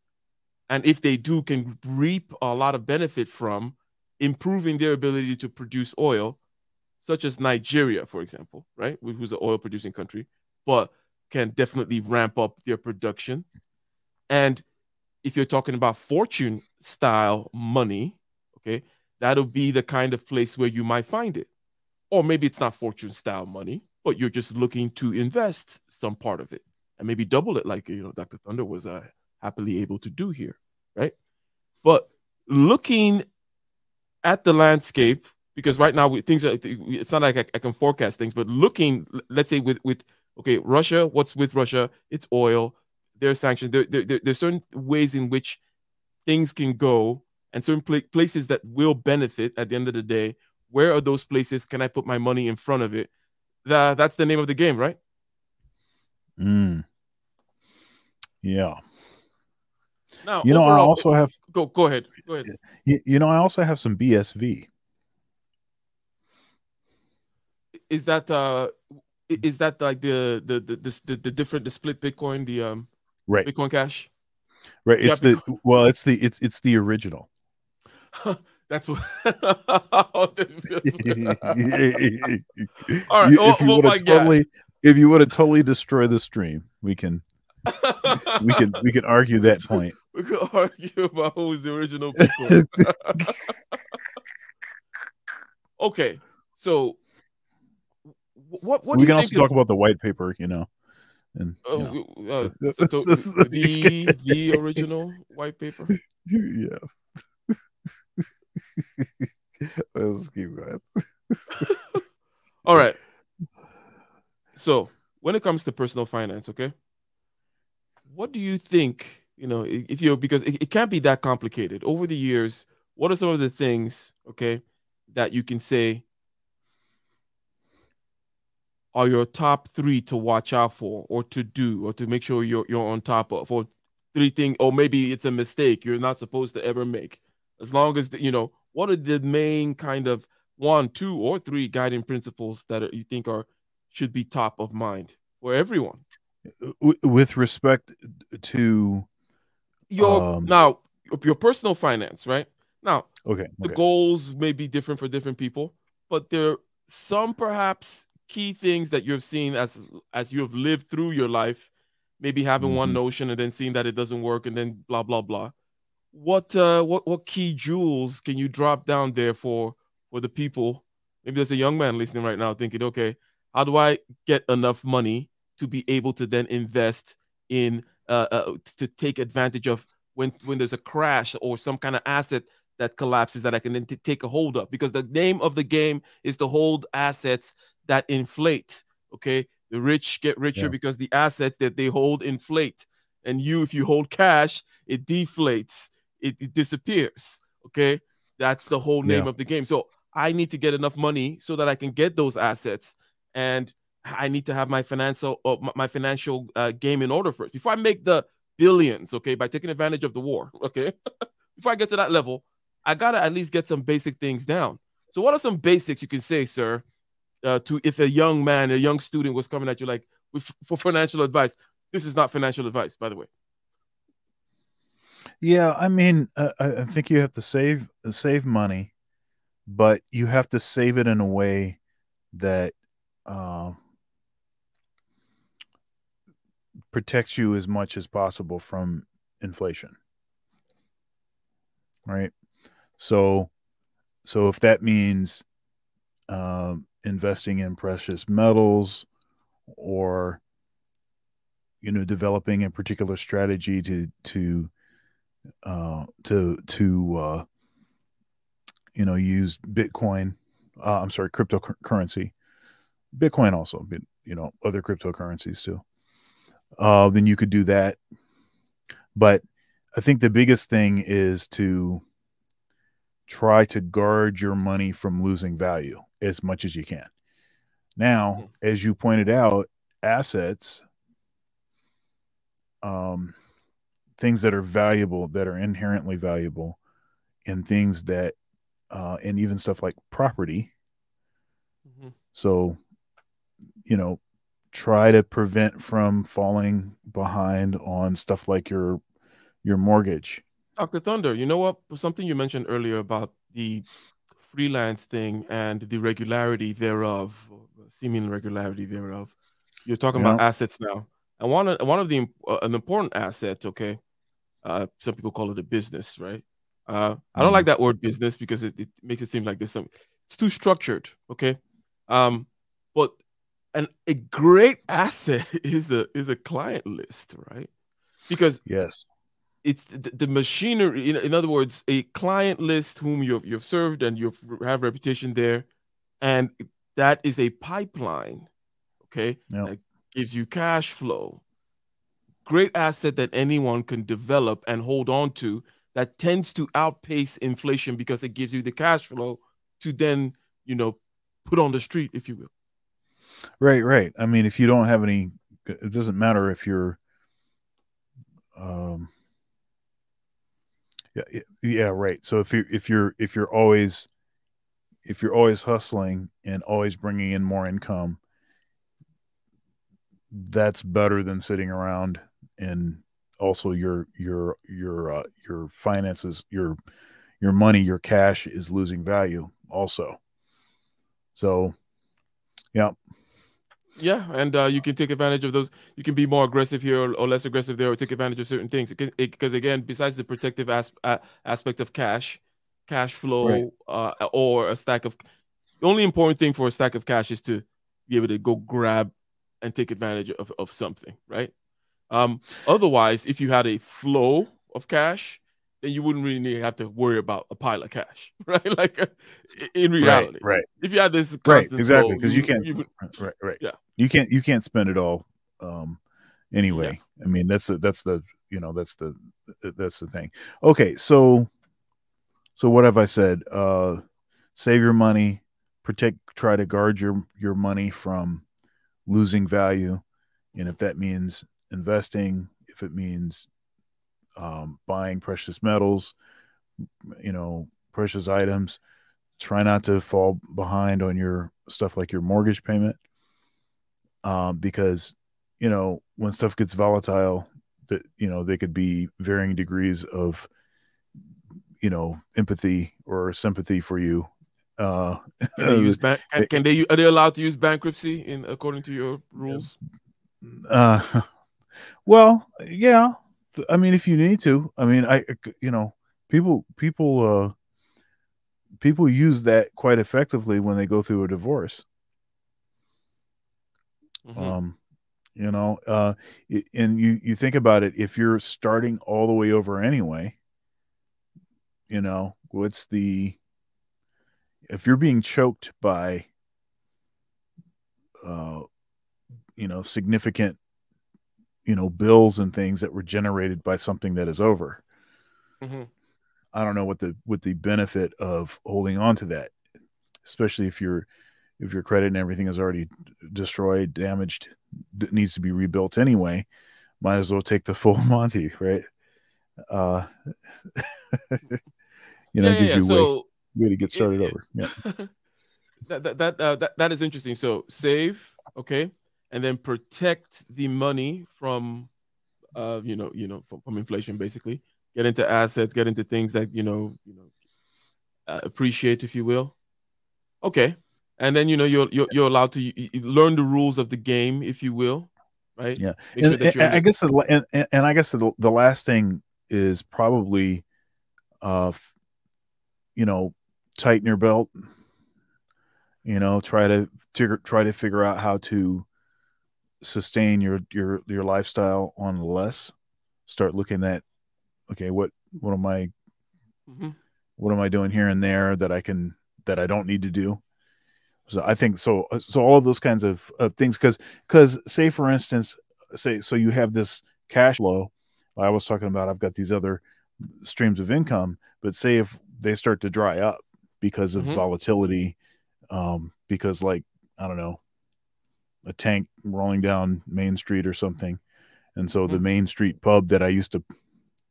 and if they do, can reap a lot of benefit from improving their ability to produce oil, such as Nigeria, for example, right? Who's an oil producing country, but can definitely ramp up their production. And if you're talking about fortune style money, okay, that'll be the kind of place where you might find it. Or maybe it's not fortune style money, but you're just looking to invest some part of it and maybe double it, like Dr. Thunder was happily able to do here, right? But looking at the landscape, because right now things are, it's not like I can forecast things, but looking, let's say with okay, Russia, what's with Russia? It's oil. There are sanctions. There's certain ways in which things can go, and certain places that will benefit at the end of the day. Where are those places? Can I put my money in front of it? That's the name of the game, right? Yeah. Now, I overall, also have go ahead. Go ahead. I also have some BSV. Is that like the different, the split Bitcoin, the Right. Bitcoin Cash? Right. Yeah, It's it's the original. That's what. If All right. you Well, want my to God. totally destroy the stream, we can argue that point. We could argue about who's the original Bitcoin. Okay, so what we do you can think also talk about the white paper, and the original white paper? Yeah. Let's keep going. All right. So when it comes to personal finance, okay, what do you think? If you because it can't be that complicated. Over the years, what are some of the things, okay, that you can say are your top three to watch out for, or to do, or to make sure you're on top of, or three things, or maybe it's a mistake you're not supposed to ever make? As long as what are the main kind of one, two, or three guiding principles that you think should be top of mind for everyone? With respect to your personal finance, right? Now, okay. the goals may be different for different people, but there are some perhaps key things that you've seen as you have lived through your life, maybe having one notion and then seeing that it doesn't work and then blah blah blah. What key jewels can you drop down there for the people? Maybe there's a young man listening right now thinking, okay, how do I get enough money to be able to then invest in to take advantage of when there's a crash or some kind of asset that collapses that I can then take a hold of? Because the name of the game is to hold assets that inflate. Okay, the rich get richer because the assets that they hold inflate, and if you hold cash, it deflates. It disappears. Okay, that's the whole name of the game. So I need to get enough money so that I can get those assets, and I need to have my financial game in order first before I make the billions. Okay, by taking advantage of the war. Okay, before I get to that level, I gotta at least get some basic things down. So, what are some basics you can say, sir, to if a young student was coming at you like for financial advice? This is not financial advice, by the way. Yeah, I mean, I think you have to save money, but you have to save it in a way that protects you as much as possible from inflation. Right. So if that means investing in precious metals, or developing a particular strategy to use Bitcoin, I'm sorry, cryptocurrency, Bitcoin also, but other cryptocurrencies too, then you could do that. But I think the biggest thing is to try to guard your money from losing value as much as you can. Now, as you pointed out, assets, things that are valuable, that are inherently valuable, and things that, and even stuff like property. So, try to prevent from falling behind on stuff like your mortgage. Dr. Thunder, you know what? Something you mentioned earlier about the freelance thing and the regularity thereof, seeming regularity thereof. You're talking about assets now, and one of the an important asset. Okay, some people call it a business, right? I don't like that word business because it makes it seem like there's some. It's too structured. Okay, But a great asset is a client list, right? Because Yes. it's the machinery. In other words, a client list whom you've served and you have reputation there, and that is a pipeline. Okay, Yep. that gives you cash flow. Great asset that anyone can develop and hold on to, that tends to outpace inflation because it gives you the cash flow to then, put on the street, if you will. Right, right. I mean, if you don't have any, it doesn't matter if you're, um, yeah, yeah, right. So if you're always hustling and always bringing in more income, that's better than sitting around and also your finances, your money, your cash is losing value also. So, yeah, Yeah, and you can take advantage of those. You can be more aggressive here or less aggressive there, or take advantage of certain things. Because again, besides the protective aspect of cash right, flow, or a stack of, the only important thing for a stack of cash is to be able to go grab and take advantage of something, right? Otherwise, if you had a flow of cash, then you wouldn't really have to worry about a pile of cash, right? Like, in right, reality, right. if you had this Right, constant exactly. flow, Because you can't. you would, Right, right. yeah, You can't spend it all. Um, yeah. anyway, I mean that's the that's the thing. Okay, so what have I said? Save your money, protect, try to guard your money from losing value, and if that means investing, if it means buying precious metals, precious items, try not to fall behind on your stuff like your mortgage payment, because when stuff gets volatile, that they could be varying degrees of empathy or sympathy for you. uh Can they use bank? Can they? Are they allowed to use bankruptcy in according to your rules? uh well, yeah, I mean, if you need to, I mean, people people use that quite effectively when they go through a divorce. Mm-hmm. um and you think about it, if you're starting all the way over anyway, what's the if you're being choked by uh significant bills and things that were generated by something that is over, Mm-hmm. I don't know what the benefit of holding on to that, especially if your credit and everything is already destroyed, damaged, needs to be rebuilt anyway. Might as well take the full Monty, right? uh Yeah, yeah, gives yeah. you So way to get started it, over. Yeah. that is interesting. So save, okay, and then protect the money from, from inflation. Basically, get into assets, get into things that appreciate, if you will. Okay, and then you're allowed to learn the rules of the game, if you will, right? Yeah. Make sure that you're in I the. guess and I guess the last thing is probably uh you know tighten your belt, try to figure out how to sustain your lifestyle on less. Start looking at, okay, what am I Mhm. what am I doing here and there that I don't need to do. So I think so all of those kinds of things, because say for instance, say so you have this cash flow. I was talking about, I've got these other streams of income, but say if they start to dry up because of Mhm. volatility, because, like, I don't know, a tank rolling down Main Street or something, and so the Mhm. Main Street pub that I used to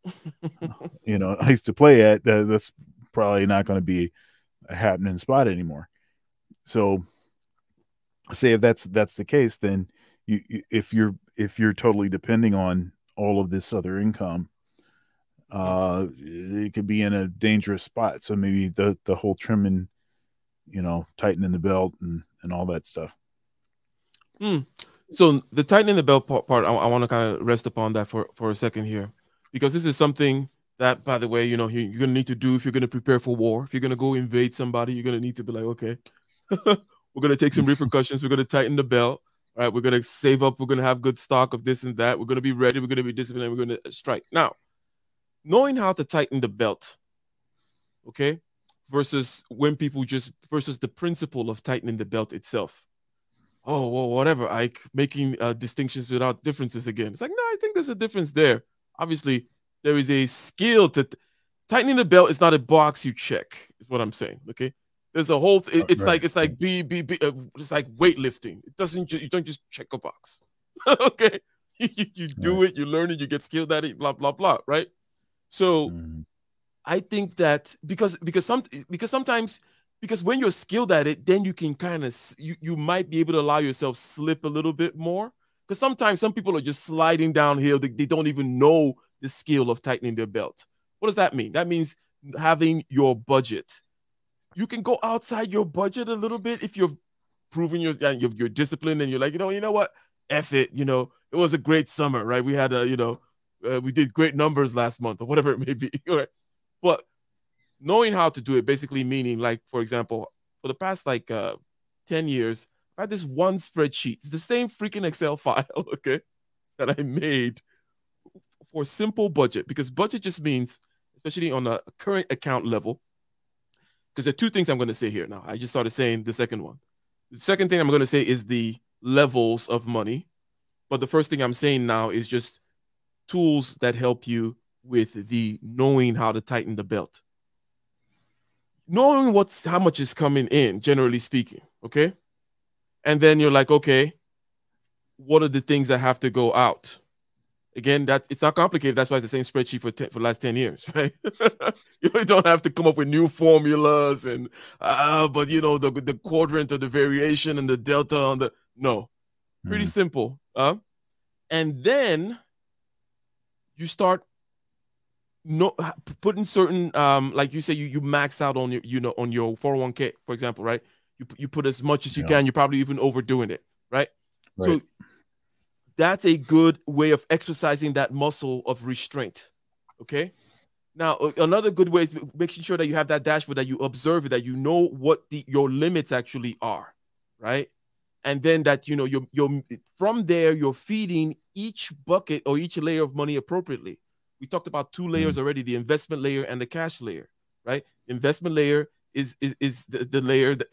I used to play at, that's probably not going to be a happening spot anymore. So say if that's the case, then if you're totally depending on all of this other income, Mhm. it could be in a dangerous spot. So maybe the whole trimming, tightening the belt and all that stuff. Mm. So the tightening the belt part, I want to kind of rest upon that for a second here, because this is something that, by the way, you're going to need to do if you're going to prepare for war. If you're going to go invade somebody, you're going to need to be like, okay, we're We're going to take some repercussions. We're going to tighten the belt. All right, we're going to save up. We're going to have good stock of this and that. We're going to be ready. We're going to be disciplined. We're going to strike. Now, knowing how to tighten the belt, okay, versus when people just, versus the principle of tightening the belt itself. Oh, well, whatever, Ike, making distinctions without differences again. It's like, no, I think there's a difference there. Obviously, there is a skill to tightening the belt. Is not a box you check, is what I'm saying, okay? There's a whole. It's right. It's like it's like weightlifting. It doesn't. You don't just check a box. Okay, you do it. You learn it. You get skilled at it. Blah blah blah. Right. So, I think that because sometimes when you're skilled at it, then you can kind of you might be able to allow yourself slip a little bit more. Because sometimes some people are just sliding downhill. They don't even know the skill of tightening their belt. What does that mean? That means having your budget. You can go outside your budget a little bit if you're proving your discipline and you're like, you know what? F it. It was a great summer, right? We had we did great numbers last month or whatever it may be. Right? But knowing how to do it, basically meaning, like, for example, for the past 10 years, I had this one spreadsheet. It's the same freaking Excel file, okay, that I made for simple budget, because budget just means, especially on a current account level, because there are two things I'm going to say here now. I just started saying the second one. The second thing I'm going to say is the levels of money. But the first thing I'm saying now is just tools that help you with the knowing how to tighten the belt. Knowing how much is coming in, generally speaking, okay? And then you're like, okay, what are the things that have to go out? Again, that it's not complicated. That's why it's the same spreadsheet for the last 10 years, right? You don't have to come up with new formulas and, but the quadrant of the variation and the delta on the, no, pretty simple. And then you start putting certain, like you say, you max out on your, on your 401k, for example, right? You put as much as you can. You're probably even overdoing it, right? So that's a good way of exercising that muscle of restraint. Okay. Now, another good way is making sure that you have that dashboard, that you observe it, that you know what your limits actually are, right? And then that, you're from there, you're feeding each bucket or each layer of money appropriately. We talked about two layers already, the investment layer and the cash layer, right? Investment layer is the layer that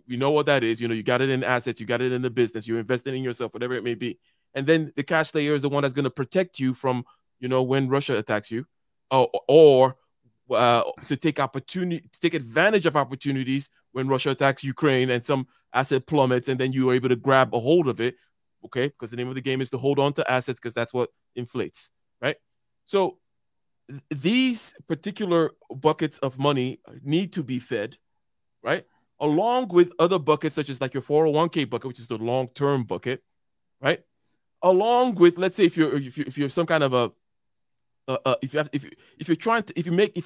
we know what that is. You got it in assets, you got it in the business, you're investing in yourself, whatever it may be. And then the cash layer is the one that's going to protect you from, when Russia attacks you, or to take advantage of opportunities when Russia attacks Ukraine and some asset plummets, and then you are able to grab a hold of it, okay? Because the name of the game is to hold on to assets, because that's what inflates, right? So these particular buckets of money need to be fed, right? Along with other buckets, such as like your 401k bucket, which is the long-term bucket, right? Along with, let's say, if you're some kind of if you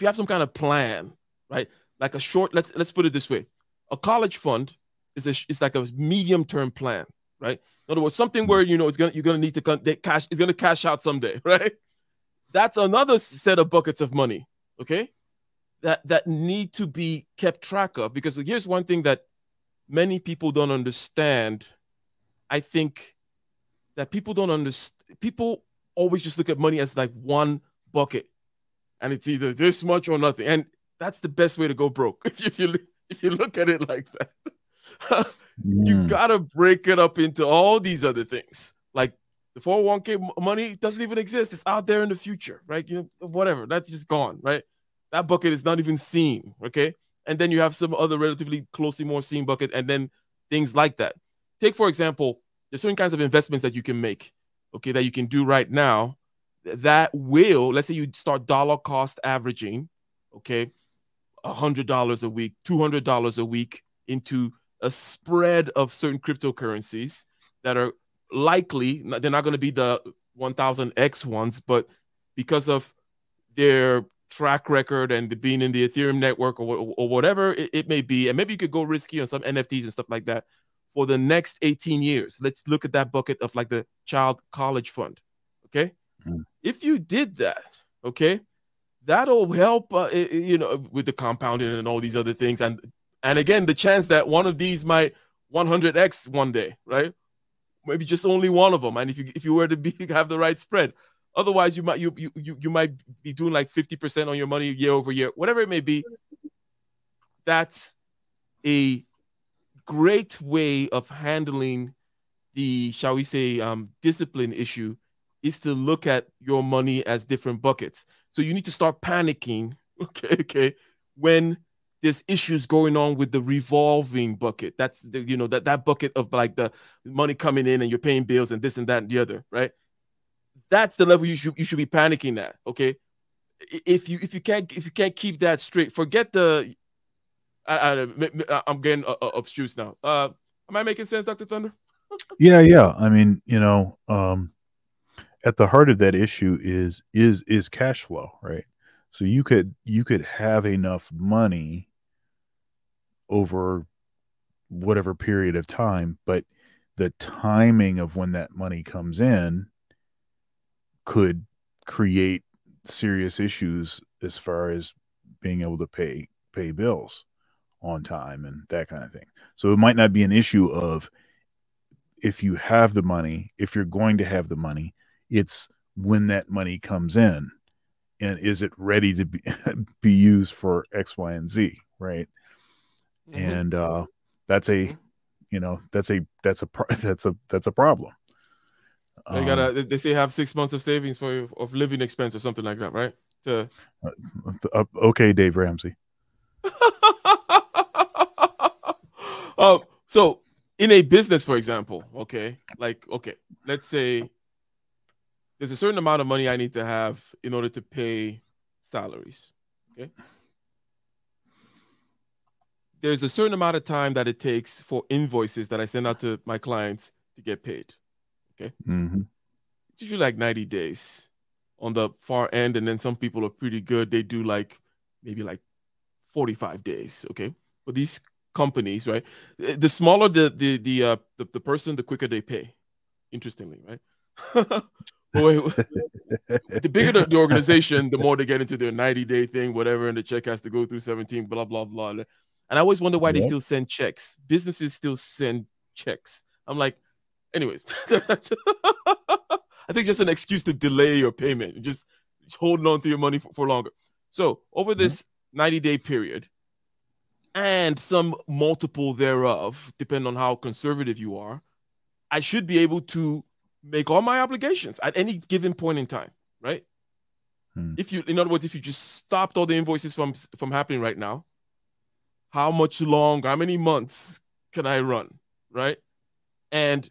have some kind of plan, right? Like a short, let's put it this way: a college fund is like a medium-term plan, right? In other words, something where you're gonna need to cash, it's gonna cash out someday, right? That's another set of buckets of money, okay? That need to be kept track of, because here's one thing that many people don't understand. I think that people don't understand. People always just look at money as like one bucket, and it's either this much or nothing. And that's the best way to go broke. If you look at it like that, you gotta break it up into all these other things. Like the 401k money doesn't even exist. It's out there in the future, right? Whatever. That's just gone, right? That bucket is not even seen, okay? And then you have some other relatively closely more seen bucket, and then things like that. Take, for example, there's certain kinds of investments that you can make, okay, that you can do right now that will, let's say you start dollar cost averaging, okay, $100 a week, $200 a week into a spread of certain cryptocurrencies that are likely, they're not going to be the 1000x ones, but because of their track record and being in the Ethereum network or whatever it may be, and maybe you could go risky on some NFTs and stuff like that for the next 18 years. Let's look at that bucket of like the child college fund, okay? If you did that, okay, that'll help, with the compounding and all these other things. And again, the chance that one of these might 100x one day, right? Maybe just only one of them. And if you were to be have the right spread, otherwise you might be doing like 50% on your money year over year, whatever it may be. That's a great way of handling the, shall we say, discipline issue, is to look at your money as different buckets. So you need to start panicking, okay, when there's issues going on with the revolving bucket. That's that bucket of like the money coming in and you're paying bills and this and that and the other, right? That's the level you should be panicking at, okay? If you can't keep that straight, forget the. I'm getting obtuse now. Am I making sense, Dr. Thunder? Yeah, yeah. I mean, at the heart of that issue is cash flow, right? So you could have enough money over whatever period of time, but the timing of when that money comes in could create serious issues as far as being able to pay bills on time and that kind of thing. So it might not be an issue of if you have the money, if you're going to have the money, it's when that money comes in and is it ready to be used for X, Y, and Z, right? Mm-hmm. And that's a that's a problem. You gotta. They say have 6 months of savings of living expense or something like that, right? Okay, Dave Ramsey. So in a business, for example, okay, let's say there's a certain amount of money I need to have in order to pay salaries. Okay. There's a certain amount of time that it takes for invoices that I send out to my clients to get paid. Okay. Mm-hmm. It's usually like 90 days on the far end. And then some people are pretty good. They do maybe 45 days. Okay. But these companies, right? The smaller the person, the quicker they pay. Interestingly, right? The bigger the organization, the more they get into their 90-day thing, whatever, and the check has to go through 17, blah, blah, blah. And I always wonder why they still send checks. Businesses still send checks. I'm like, anyways, I think just an excuse to delay your payment, just holding on to your money for longer. So over this 90-day period, and some multiple thereof, depending on how conservative you are, I should be able to make all my obligations at any given point in time, right? In other words, if you just stopped all the invoices from happening right now, how much longer, how many months can I run, right? And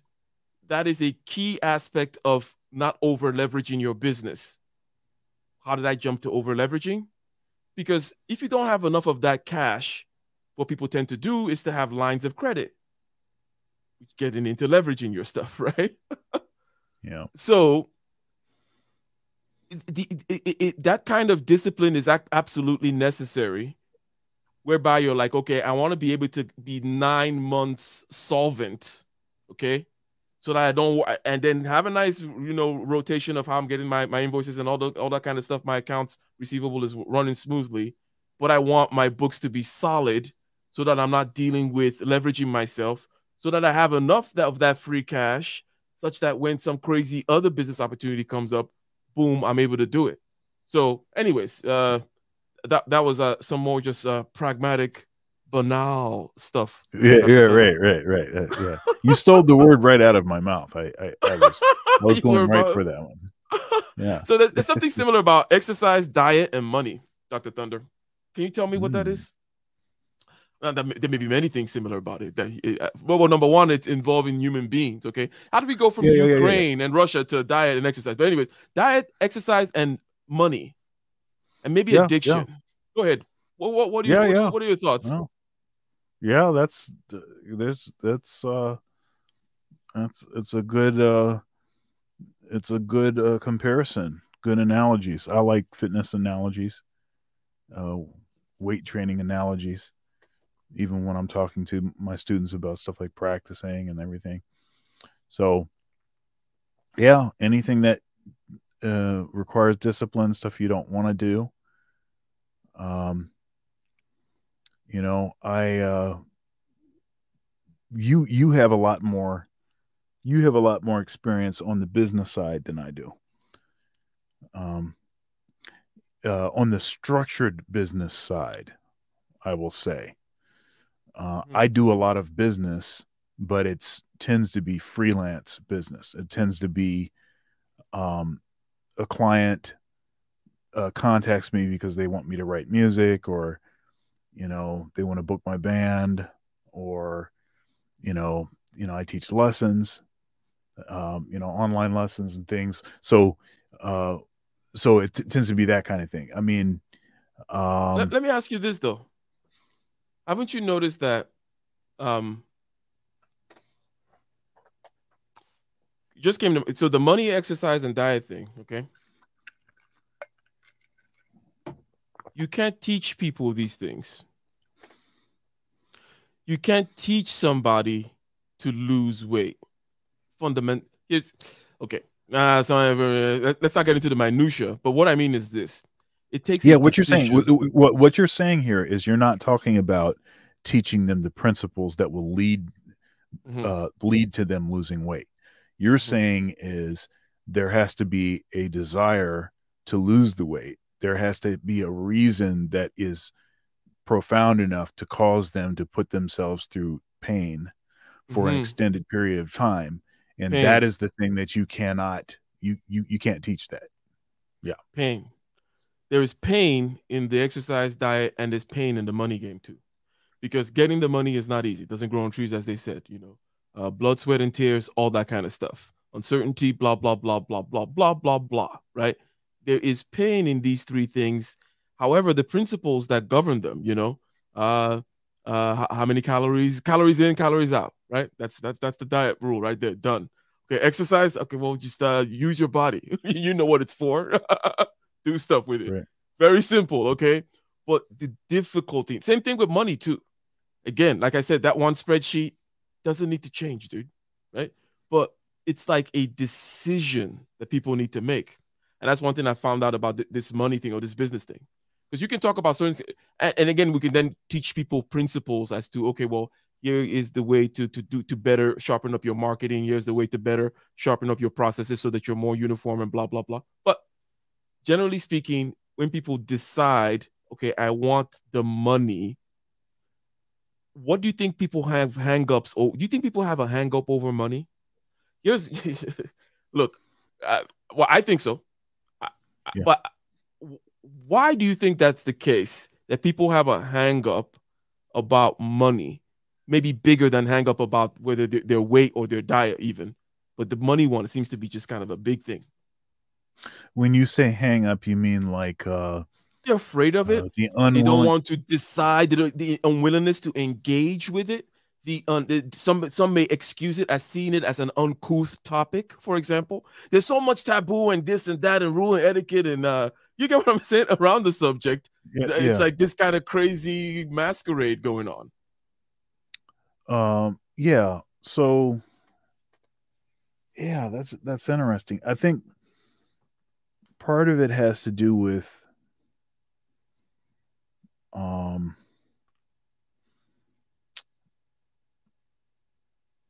that is a key aspect of not over leveraging your business. How did I jump to over leveraging? Because if you don't have enough of that cash, what people tend to do is to have lines of credit, getting into leveraging your stuff, right? Yeah. So that kind of discipline is absolutely necessary, whereby you're like, okay, I want to be able to be 9 months solvent, okay? So that I don't, and then have a nice, rotation of how I'm getting my invoices and all that kind of stuff. My accounts receivable is running smoothly, but I want my books to be solid so that I'm not dealing with leveraging myself, so that I have enough of that free cash such that when some crazy other business opportunity comes up, boom, I'm able to do it. So anyways, that was some more just pragmatic, banal stuff. Yeah, right. Yeah, you stole the word right out of my mouth. I was going right for that one. Yeah. So there's something similar about exercise, diet, and money, Dr. Thunder. Can you tell me what that is? There may be many things similar about it. Well, number one, it's involving human beings. Okay, how do we go from Ukraine and Russia to diet and exercise? But anyways, diet, exercise, and money, and maybe addiction. Yeah. Go ahead. What are your thoughts? Well, yeah, it's a good comparison. Good analogies. I like fitness analogies, weight training analogies, even when I'm talking to my students about stuff like practicing and everything. So, yeah, anything that requires discipline, stuff you don't want to do. I you have a lot more experience on the business side than I do. Um, on the structured business side, I will say, I do a lot of business, but it tends to be freelance business. It tends to be a client contacts me because they want me to write music, or they want to book my band, or I teach lessons, online lessons and things. So uh, it tends to be that kind of thing. I mean, Let me ask you this though. Haven't you noticed that um just came to so the money, exercise, and diet thing, okay? You can't teach people these things. You can't teach somebody to lose weight. Fundament is okay. Let's not get into the minutia. But what I mean is this: it takes a yeah, what you're saying, decision. what you're saying here is you're not talking about teaching them the principles that will lead to them losing weight. You're saying is there has to be a desire to lose the weight. There has to be a reason that is profound enough to cause them to put themselves through pain for an extended period of time. And Pain. that is the thing that you cannot, you can't teach that. Yeah. Pain. There is pain in the exercise, diet, and there's pain in the money game too. Because getting the money is not easy. It doesn't grow on trees, as they said, blood, sweat, and tears, all that kind of stuff. Uncertainty, blah, blah, blah, blah, blah, blah, blah, blah, right? There is pain in these three things. However, the principles that govern them, how many calories in, calories out, right? That's the diet rule right there. Done. Okay, exercise. Okay, well, just use your body. You know what it's for. Do stuff with it. Right. Very simple, okay? But the difficulty, same thing with money too. Again, like I said, that one spreadsheet doesn't need to change, dude, right? But it's like a decision that people need to make. And that's one thing I found out about this money thing or this business thing. Because you can talk about certain, and again, we can then teach people principles as to, okay, well, here is the way to better sharpen up your marketing. Here's the way to better sharpen up your processes so that you're more uniform and blah, blah, blah. But generally speaking, when people decide, okay, I want the money, what do you think people have hang-ups? Or do you think people have a hang-up over money? Here's look, well, I think so. Yeah. But why do you think that's the case? That people have a hang-up about money, maybe bigger than hang-up about whether their weight or their diet even. But the money one seems to be just kind of a big thing. When you say hang up, you mean like they're afraid of it. They don't want to decide. The unwillingness to engage with it. Some may excuse it as seeing it as an uncouth topic. For example, there's so much taboo and this and that and rule and etiquette and you get what I'm saying around the subject. Yeah, it's like this kind of crazy masquerade going on. Yeah. So yeah, that's interesting. I think part of it has to do with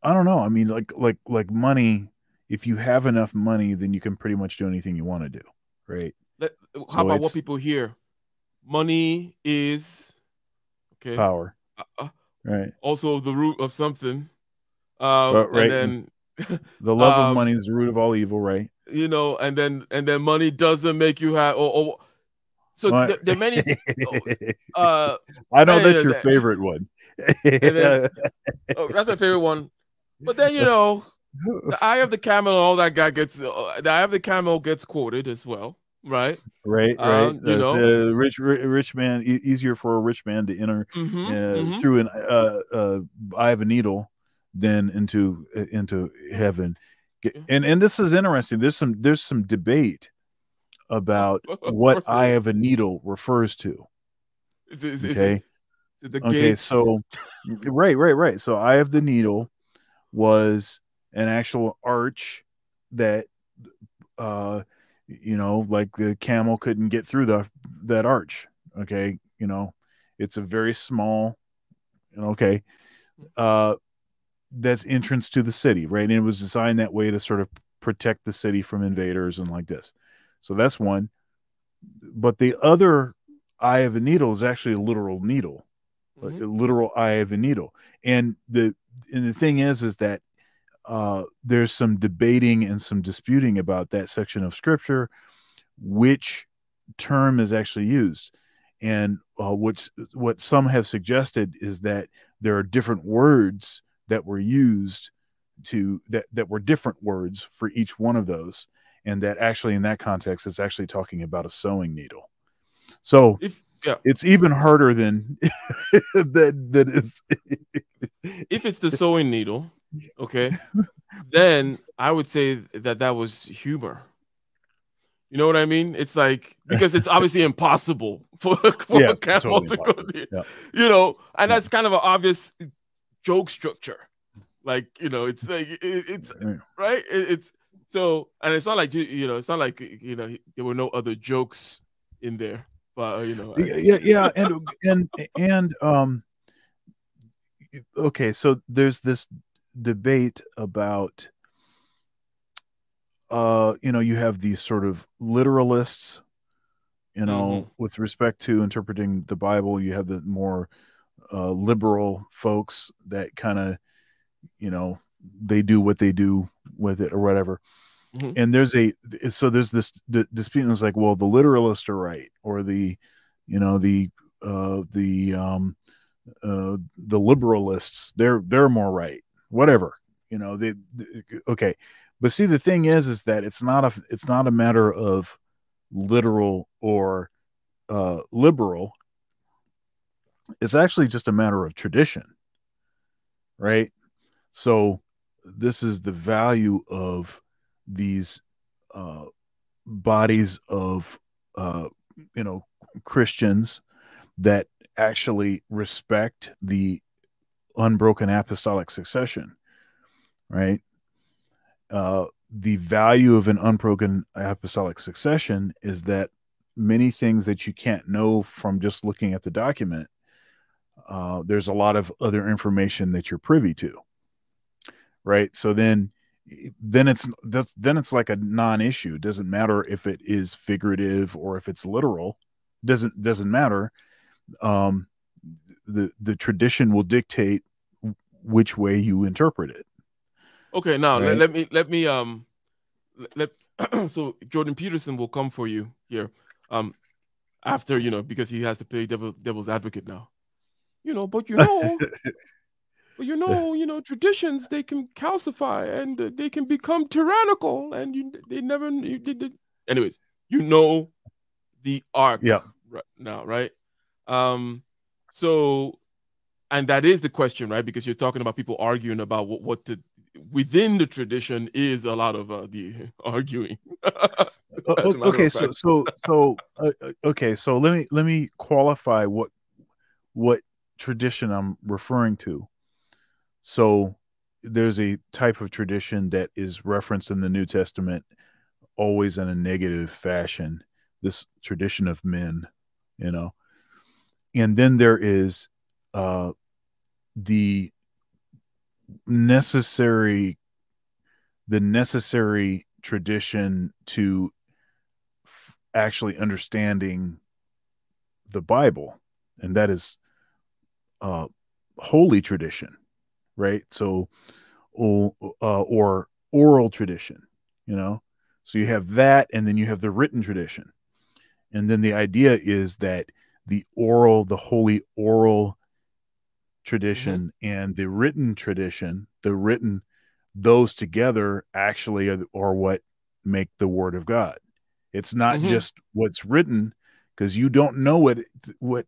I don't know. I mean, like money. If you have enough money, then you can pretty much do anything you want to do, right? How about what people hear? Money is okay. Power, right? Also the root of something. Right. And then the love of money is the root of all evil, right? And then money doesn't make you have. So there are many. I know that's your favorite one. Then, that's my favorite one. But then the eye of the camel and all that guy gets. The eye of the camel gets quoted as well, right? Right. Rich man. Easier for a rich man to enter through an eye of a needle than into heaven. And this is interesting. There's some debate about what eye of a needle refers to. Is it the gates? So right. So eye of the needle was an actual arch that like the camel couldn't get through that arch. Okay. It's a very small, okay. that's entrance to the city, right? And it was designed that way to sort of protect the city from invaders and like this. So that's one. But the other eye of a needle is actually a literal needle, a literal eye of a needle. And the thing is that there's some debating and some disputing about that section of scripture, which term is actually used. And what some have suggested is that there are different words that were used that were different words for each one of those, and that actually in that context it's actually talking about a sewing needle. So it's even harder than that is. If it's the sewing needle, okay, then I would say that was humor. You know what I mean? It's like, because it's obviously impossible for a camel to go there. Yeah. You know, and that's kind of an obvious joke structure. Like, you know, it's like it's right. It's so, and it's not like it's not like there were no other jokes in there, but and okay, so there's this debate about you have these sort of literalists, with respect to interpreting the Bible. You have the more liberal folks that kind of, they do what they do with it or whatever. And there's this dispute. It's like, well, the literalists are right, or the liberalists, they're more right, whatever, okay. But see, the thing is that it's not a matter of literal or liberal. It's actually just a matter of tradition, right? So this is the value of these bodies of Christians that actually respect the unbroken apostolic succession, right? The value of an unbroken apostolic succession is that many things that you can't know from just looking at the document, there's a lot of other information that you're privy to, right? So then it's like a non-issue. It doesn't matter if it is figurative or if it's literal. Doesn't matter. The tradition will dictate which way you interpret it. Okay, now right? let me so Jordan Peterson will come for you here after, because he has to play devil's advocate now. But traditions, they can calcify and they can become tyrannical, and they never did. Anyways, the arc right now, right? So, and that is the question, right? Because you're talking about people arguing about what within the tradition is a lot of the arguing. Okay, so let me qualify what tradition I'm referring to. So there's a type of tradition that is referenced in the New Testament always in a negative fashion, this tradition of men, and then there is the necessary tradition to actually understanding the Bible, and that is holy tradition, right? So or oral tradition, so you have that, and then you have the written tradition, and then the idea is that the holy oral tradition and the written tradition, those together actually are what make the Word of God. It's not just what's written, because you don't know what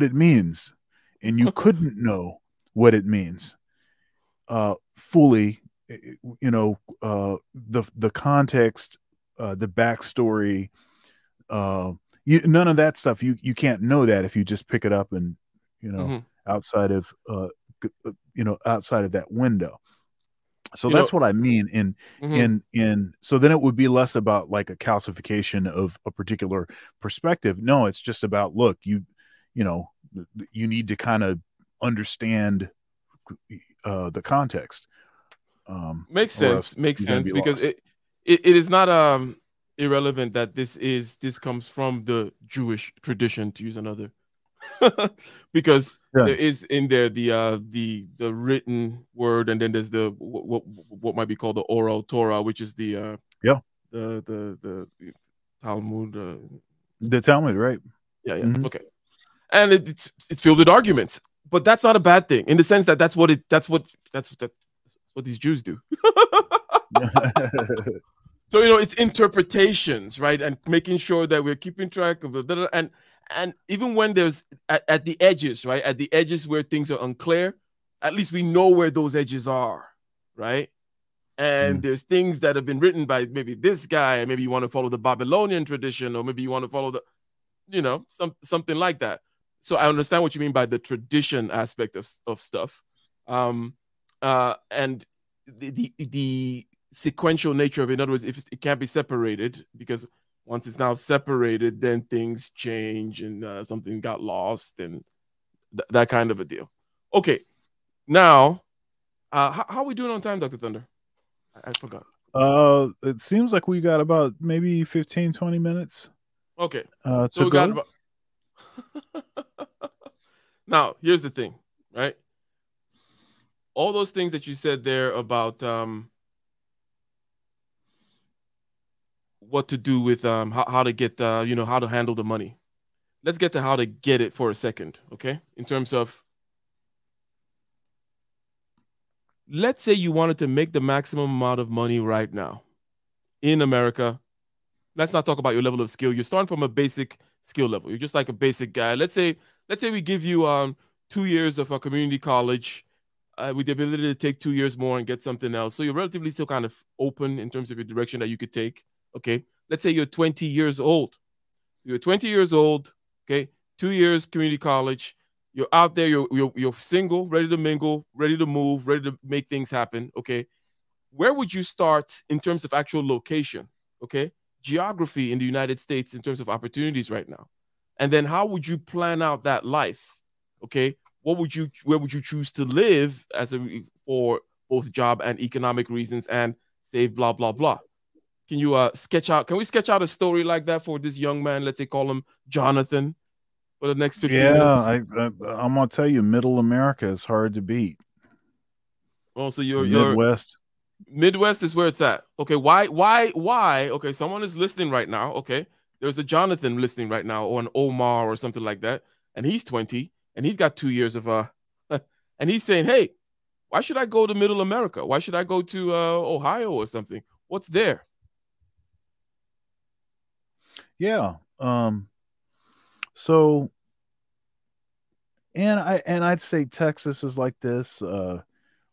it means, and you couldn't know what it means fully. The context, the backstory, none of that stuff. You can't know that if you just pick it up and outside of outside of that window. So that's what I mean in so then it would be less about like a calcification of a particular perspective. No, it's just about, look, you need to kind of understand the context. Makes Or else sense. Makes you're going to sense be because lost. it is not irrelevant that this comes from the Jewish tradition, to use another, because Yeah. there is in there the written word, and then there's the what might be called the oral Torah, which is Yeah. the Talmud. The Talmud, right? Yeah, yeah. Mm-hmm. Okay. And it's filled with arguments, but that's not a bad thing in the sense that that's what these Jews do. So it's interpretations, right, and making sure that we're keeping track of the and even when there's at the edges, right, at the edges where things are unclear, at least we know where those edges are, right? And there's things that have been written by maybe this guy, maybe you want to follow the Babylonian tradition, or maybe you want to follow something like that. So I understand what you mean by the tradition aspect of stuff, and the sequential nature of it. In other words, if it can't be separated, because once it's now separated, then things change and something got lost and that kind of a deal. Okay, now how are we doing on time, Dr. Thunder? I forgot. It seems like we got about maybe 15, 20 minutes. Okay, so we go. got about. Now, here's the thing, right? All those things that you said there about what to do with how to get how to handle the money. Let's get to how to get it for a second, okay? In terms of, let's say you wanted to make the maximum amount of money right now in America. Let's not talk about your level of skill. You're starting from a basic skill level. You're just like a basic guy. Let's say we give you 2 years of a community college with the ability to take 2 years more and get something else. So you're relatively still kind of open in terms of your direction that you could take. Okay. Let's say you're 20 years old. You're 20 years old. Okay. 2 years community college. You're out there. You're single, ready to mingle, ready to move, ready to make things happen. Okay. Where would you start in terms of actual location? Okay. Geography in the United States in terms of opportunities right now. And then how would you plan out that life? Okay. Where would you choose to live for both job and economic reasons and save blah blah blah? Can you can we sketch out a story like that for this young man? Let's say call him Jonathan for the next 15 minutes. I'm gonna tell you, middle America is hard to beat. Oh, so you're Midwest. Midwest is where it's at. Okay, why? Okay, someone is listening right now. Okay, there's a Jonathan listening right now, or an Omar or something like that, and he's 20 and he's got 2 years of and he's saying, hey, why should I go to Middle America? Why should I go to Ohio or something? What's there? Yeah. So, and I'd say Texas is like this.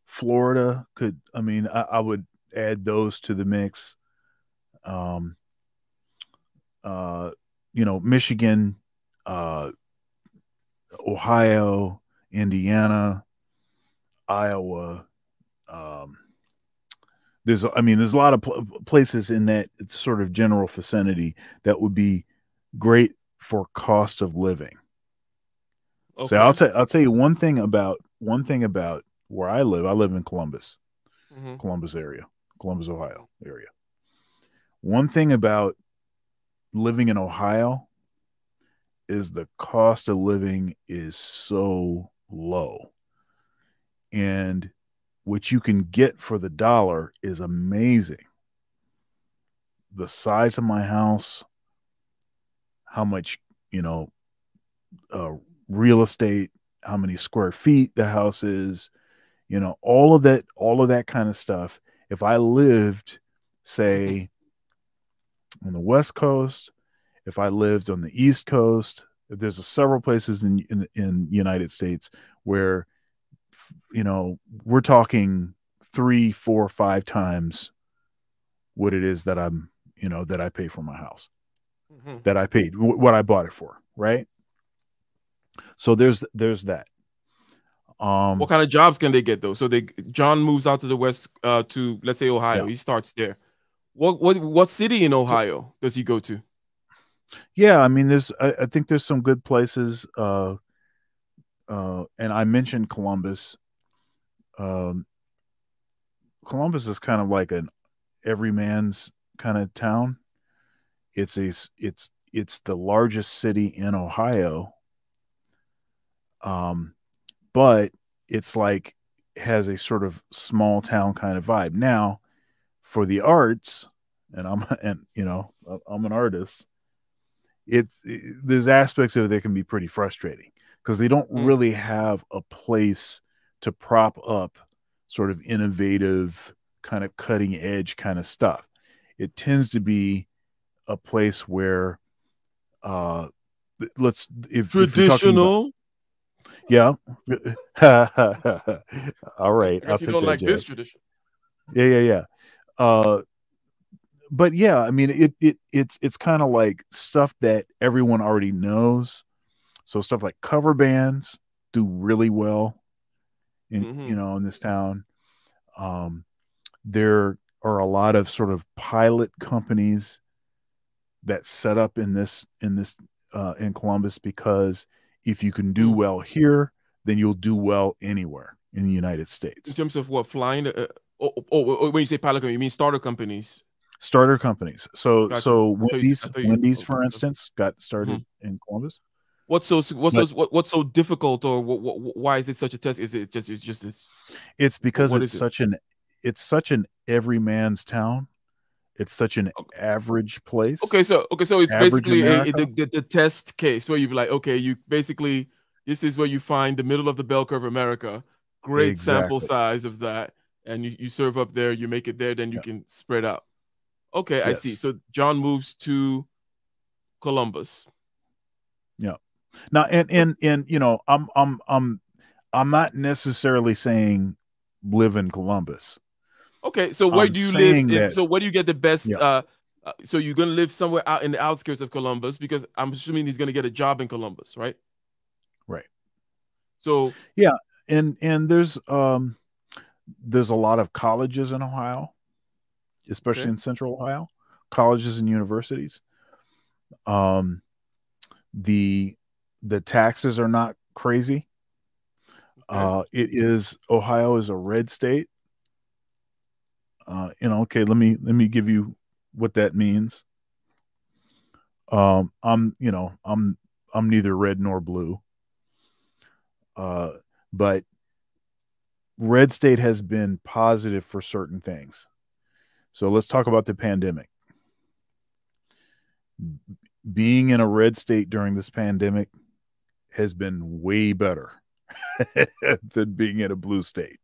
Florida could. I mean, I would add those to the mix. Michigan, Ohio, Indiana, Iowa. There's a lot of places in that sort of general vicinity that would be great for cost of living. Okay. So I'll tell you one thing about where I live. I live in Columbus, Columbus area, Columbus, Ohio area. One thing about living in Ohio is the cost of living is so low, and what you can get for the dollar is amazing. The size of my house, how much, real estate, how many square feet the house is, all of that kind of stuff. If I lived, say, on the West Coast, if I lived on the East Coast, there's several places in the United States where, we're talking 3, 4, 5 times what it is that that I pay for my house, that I paid what I bought it for. Right. So there's that. What kind of jobs can they get though? So John moves out to the West, to, let's say, Ohio. Yeah. He starts there. What city in Ohio does he go to? Yeah, I mean, I think there's some good places. And I mentioned Columbus. um, Columbus is kind of like an everyman's kind of town. It's the largest city in Ohio, um, but it's like has a sort of small town kind of vibe. Now, for the arts, and I'm an artist. There's aspects of it that can be pretty frustrating because they don't Mm. really have a place to prop up sort of innovative, kind of cutting edge kind of stuff. It tends to be a place where if you're talking about, Traditional. yeah. All right, I I'll guess you take don't that, like this Jay. tradition. Yeah. uh but yeah, I mean, it's kind of like stuff that everyone already knows. So stuff like cover bands do really well in Mm-hmm. in this town. um there are a lot of sort of pilot companies that set up in Columbus, because if you can do Mm. well here, then you'll do well anywhere in the United In States. terms of what flying, when you say pilot company, you mean starter companies? Starter companies. So Got you. so I thought you said, I Wendy's, thought you. Wendy's, Okay. for instance, got started Mhm. in Columbus. But What's so difficult, or why is it such a test? Is it just it's just this? it's because What is it? it's such an everyman's town. It's such an average place, Okay, so it's average basically America. the test case where you be like, okay, you basically this is where you find the middle of the bell curve America, great sample Exactly. size of that, and you serve up there, you make it there, then you Yeah. can spread out. Okay, I see. Yes. So John moves to Columbus. Yeah. Now, and I'm not necessarily saying live in Columbus. Okay, so where I'm do you live saying in? that, So where do you get the best? yeah, So you're gonna live somewhere out in the outskirts of Columbus because I'm assuming he's gonna get a job in Columbus, right? right. So Yeah, and there's a lot of colleges in Ohio, especially okay, in Central Ohio, colleges and universities. Um, the the taxes are not crazy. okay. Ohio is a red state. Okay, let me give you what that means. I'm neither red nor blue. Uh, but red state has been positive for certain things. So let's talk about the pandemic. Being in a red state during this pandemic has been way better than being in a blue state.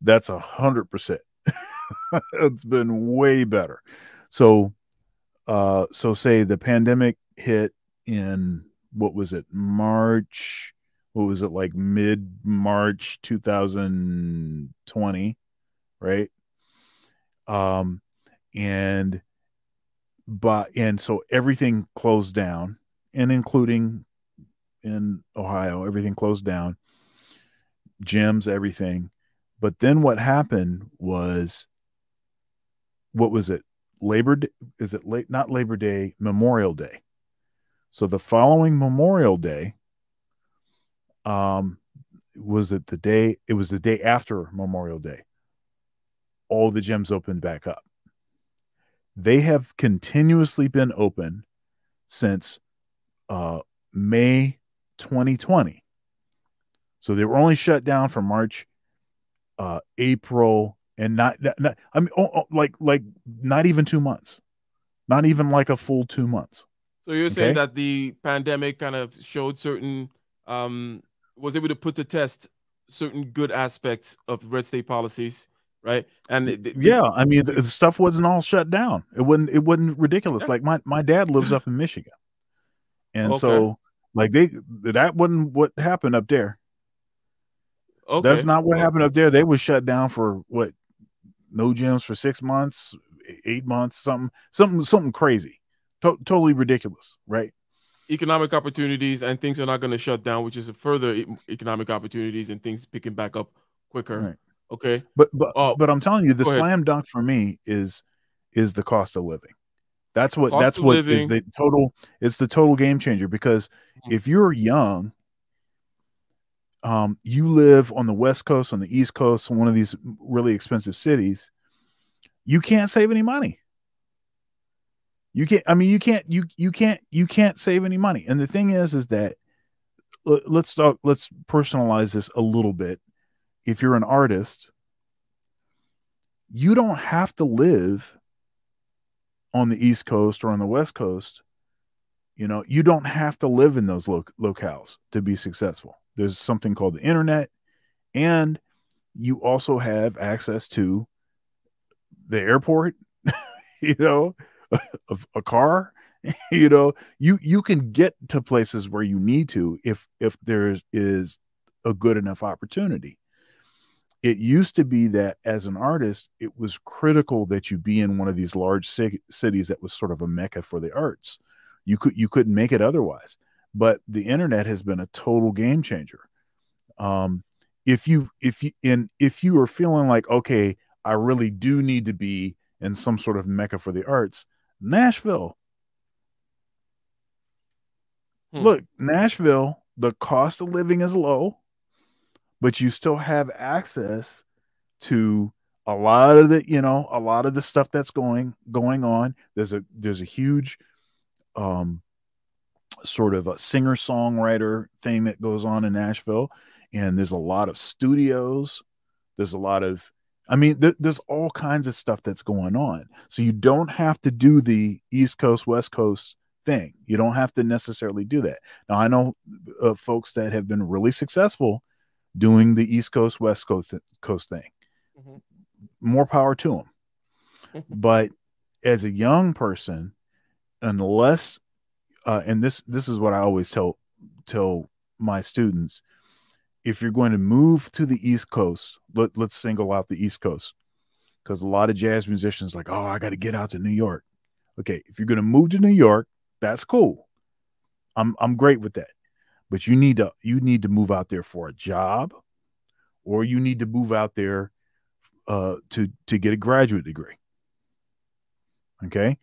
That's 100%. It's been way better. So, so say the pandemic hit in, what was it, March? What was it, like mid March 2020, right? Um, and and so everything closed down, and including in Ohio, everything closed down, gyms, everything. But then what happened was, what was it? Labor Day? Is it late? Not Labor Day, Memorial Day. So the following Memorial Day, um, was it the day? It was the day after Memorial Day. All the gyms opened back up. They have continuously been open since May 2020. So they were only shut down for March, April, and not I mean, like not even 2 months, not even like a full 2 months. So you're saying Okay. that the pandemic kind of showed certain, was able to put to test certain good aspects of red state policies, right? And Yeah, I mean, the this, stuff wasn't all shut down. It wasn't ridiculous. yeah, Like my dad lives up in Michigan, and okay, so like that wasn't what happened up there. That's okay. not what Well, happened up there. They was shut down for what, no gyms for 6 months, 8 months, something crazy, totally ridiculous, right? economic opportunities and things are not going to shut down, which is a further economic opportunities and things picking back up quicker. Right. Okay. But but Oh, but I'm telling you, the go ahead. slam dunk for me is the cost of living. That's what Cost that's of what is living. the total. It's the total game changer, because Mhm. if you're young, you live on the West Coast, on the East Coast, in one of these really expensive cities, you can't save any money. You can't. I mean, you can't save any money. And the thing is that let's personalize this a little bit. If you're an artist, you don't have to live on the East Coast or on the West Coast. You don't have to live in those locales to be successful. There's something called the internet, and you also have access to the airport, you know, a car, you can get to places where you need to if there is a good enough opportunity. It used to be that as an artist, it was critical that you be in one of these large cities that was sort of a mecca for the arts. You couldn't make it otherwise. But the internet has been a total game changer. If you are feeling like, okay, I really do need to be in some sort of mecca for the arts, Nashville. Look, Nashville, the cost of living is low, but you still have access to a lot of the stuff that's going on. There's a huge sort of a singer-songwriter thing that goes on in Nashville, and there's a lot of studios. There's a lot of there's all kinds of stuff that's going on. So you don't have to do the East Coast, West Coast thing. You don't have to necessarily do that. Now, I know folks that have been really successful doing the East Coast, West Coast thing. Mm-hmm. More power to them. But as a young person, unless, and this is what I always tell my students, if you're going to move to the East Coast, let's single out the East Coast, because a lot of jazz musicians like, oh, I got to get out to New York. Okay, if you're going to move to New York, that's cool. I'm great with that. But you need to move out there for a job, or you need to move out there to get a graduate degree. Okay,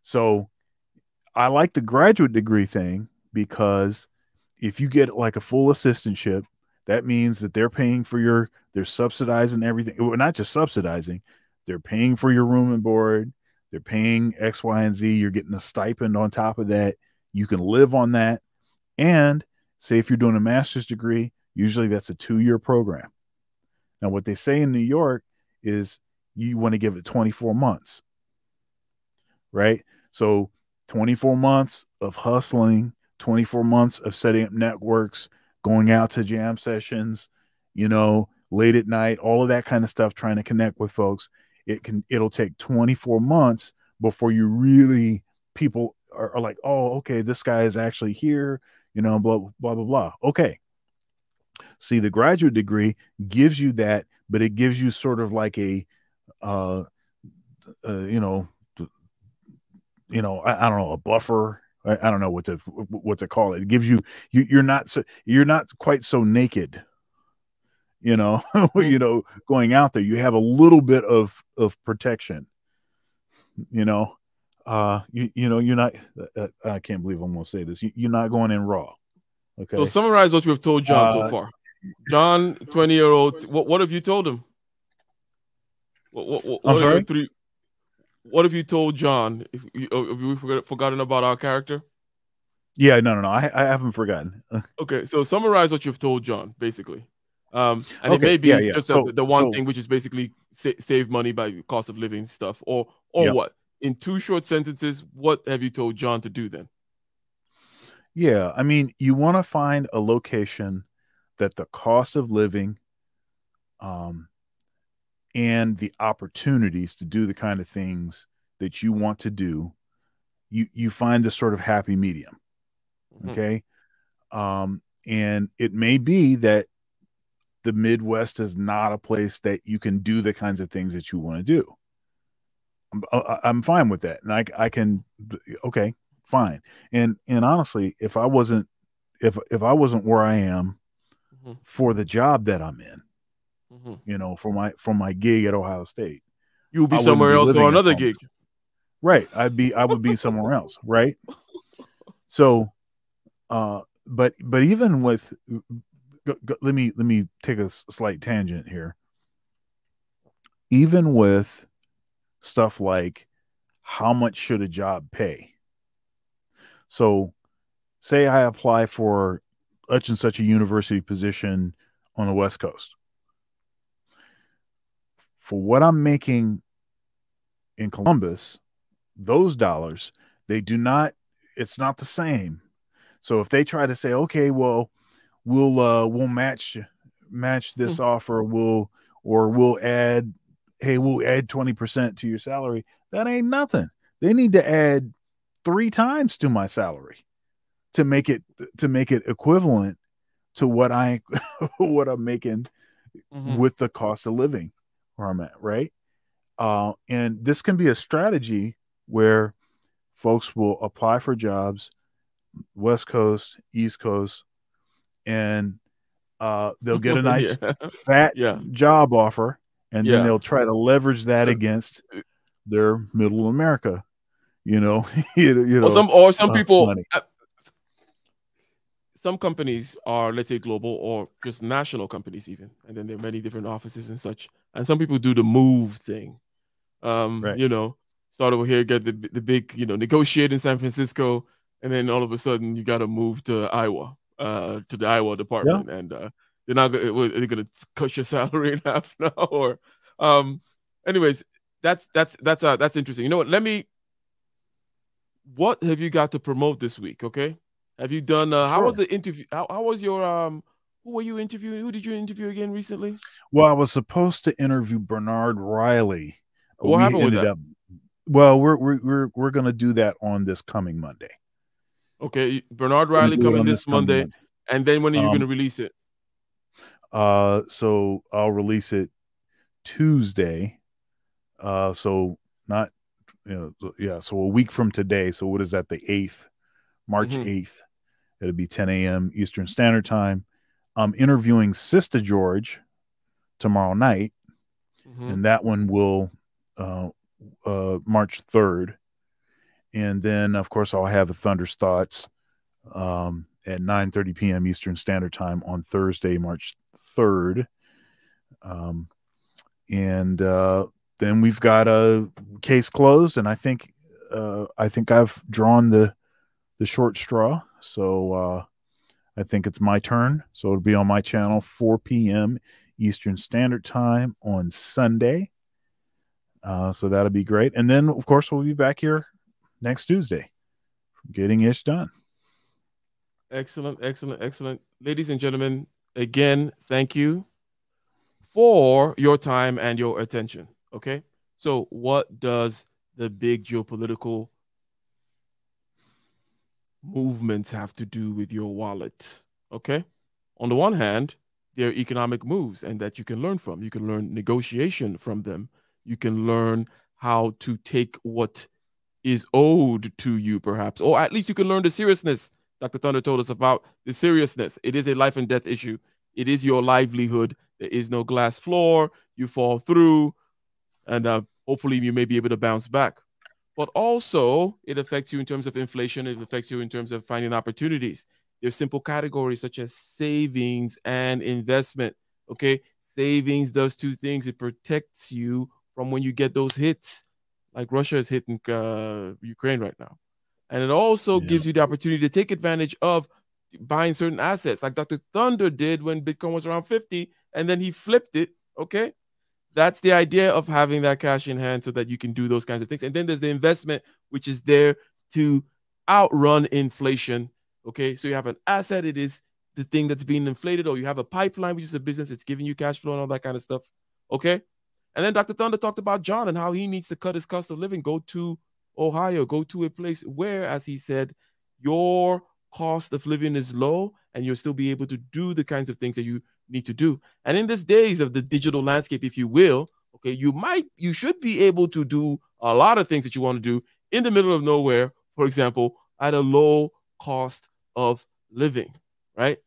so I like the graduate degree thing because if you get like a full assistantship, that means that they're subsidizing everything. Well, not just subsidizing, they're paying for your room and board. They're paying X, Y, and Z. You're getting a stipend on top of that. You can live on that. And say if you're doing a master's degree, usually that's a 2-year program. Now, what they say in New York is you want to give it 24 months, right? So 24 months of hustling, 24 months of setting up networks, going out to jam sessions, late at night, all of that kind of stuff, trying to connect with folks. It'll take 24 months before people are like, oh, okay, this guy is actually here, blah, blah, blah, blah. Okay. See, the graduate degree gives you that, but it gives you sort of like I don't know, a buffer. I don't know what to call it. It gives you're not quite so naked, going out there. You have a little bit of protection, you're not, I can't believe I'm going to say this. You're not going in raw. Okay. So summarize what we've told John so far. John, 20-year-old, what have you told him? I'm sorry? What have you told John? Have you forgotten about our character? Yeah, no. I haven't forgotten. Okay, so summarize what you've told John, basically. And okay, it may be just the one thing, which is basically save money by cost of living stuff, or what? In 2 short sentences, what have you told John to do then? Yeah, I mean, you want to find a location that the cost of living and the opportunities to do the kind of things that you want to do, you find this sort of happy medium. Mm-hmm. Okay. And it may be that the Midwest is not a place that you can do the kinds of things that you want to do. I'm fine with that. And I can, okay, fine. And honestly, if I wasn't where I am mm-hmm. for the job that I'm in, mm-hmm. For my gig at Ohio State, you would be somewhere else for another gig. Right. I would be somewhere else. Right. So, but even with let me take a slight tangent here. Even with stuff like how much should a job pay? So, say I apply for such and such a university position on the West Coast. For what I'm making in Columbus, those dollars, they do not, it's not the same. So if they try to say, okay, well, we'll match this offer, we'll add, hey, we'll add 20% to your salary. That ain't nothing. They need to add 3 times to my salary to make it equivalent to what what I'm making with the cost of living where I'm at, right? And this can be a strategy where folks will apply for jobs, West Coast, East Coast, and they'll get a nice fat job offer, and then they'll try to leverage that against their middle America, or some people. Money. Some companies are, let's say, global or just national companies even, and then there are many different offices and such. And some people do the move thing. Right. Start over here, get the big, negotiate in San Francisco, and then all of a sudden you got to move to Iowa, to the Iowa department, and they're going to cut your salary in half now. Or, anyways, that's interesting. You know what? What have you got to promote this week? Okay, have you done? How was the interview? How was your Who were you interviewing? Who did you interview again recently? Well, I was supposed to interview Bernard Riley. What happened with that? Well, we're going to do that on this coming Monday. Okay, Bernard Riley coming this Monday. And then when are you going to release it? So I'll release it Tuesday. So not, so a week from today. So what is that? The 8th, March 8th. It'll be 10 a.m. Eastern Standard Time. I'm interviewing Sister George tomorrow night, and that one will March 3rd. And then, of course, I'll have a Thunder's Thoughts at 9:30 p.m. Eastern Standard Time on Thursday, March 3rd. And then we've got a case closed, and I think I've drawn the short straw. So I think it's my turn. So it'll be on my channel, 4 p.m. Eastern Standard Time on Sunday. So that'll be great. And then, of course, we'll be back here next Tuesday, getting ish done. Excellent, excellent, excellent. Ladies and gentlemen, again, thank you for your time and your attention. Okay. So what does the big geopolitical movements have to do with your wallet? Okay. On the one hand, they're economic moves and that you can learn from. You can learn negotiation from them. You can learn how to take what is owed to you, perhaps, or at least you can learn the seriousness. Dr. Thunder told us about the seriousness. It is a life and death issue. It is your livelihood. There is no glass floor. You fall through, and hopefully you may be able to bounce back. But also, it affects you in terms of inflation. It affects you in terms of finding opportunities. There's simple categories such as savings and investment. Okay, savings does 2 things. It protects you from when you get those hits, like Russia is hitting Ukraine right now. And it also gives you the opportunity to take advantage of buying certain assets, like Dr. Thunder did when Bitcoin was around 50, and then he flipped it. Okay, that's the idea of having that cash in hand so that you can do those kinds of things. And then there's the investment, which is there to outrun inflation. Okay, so you have an asset, it is the thing that's being inflated, or you have a pipeline, which is a business, it's giving you cash flow and all that kind of stuff. Okay, and then Dr. Thunder talked about John and how he needs to cut his cost of living, go to Ohio, go to a place where, as he said, your cost of living is low and you'll still be able to do the kinds of things that you need to do. And in these days of the digital landscape, if you will, okay, you should be able to do a lot of things that you want to do in the middle of nowhere, for example, at a low cost of living, right?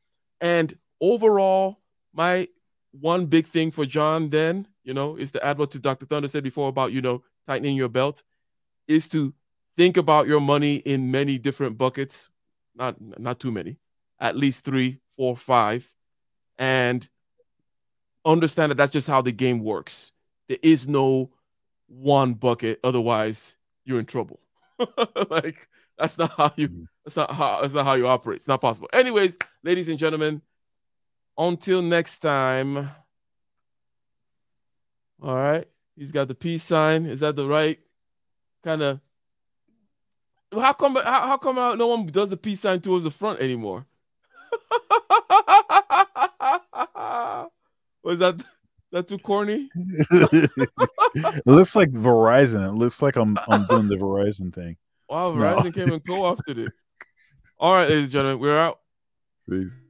And overall, my one big thing for John then, is to add what to Dr. Thunder said before about, tightening your belt, is to think about your money in many different buckets, not too many, at least 3, 4, 5, and understand that that's just how the game works. There is no one bucket, otherwise you're in trouble. Like that's not how you operate. It's not possible. Anyways, ladies and gentlemen, until next time. All right. He's got the peace sign. Is that the right kind of? How come no one does the peace sign towards the front anymore? Was that too corny? It looks like Verizon. It looks like I'm doing the Verizon thing. Wow, Verizon came and co-opted it. All right, ladies and gentlemen, we're out. Peace.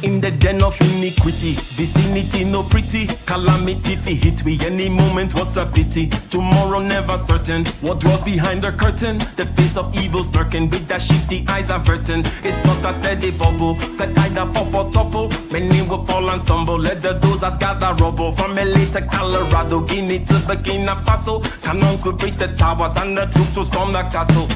In the den of iniquity, vicinity no pretty, calamity fi hit we any moment, what a pity. Tomorrow never certain, what was behind the curtain, the face of evil smirking with that shifty eyes averting. It's not a steady bubble, that either pop or topple, many will fall and stumble, let the dozers gather rubble. From LA to Colorado, Guinea to Burkina Faso, cannons could breach the towers and the troops will storm the castle.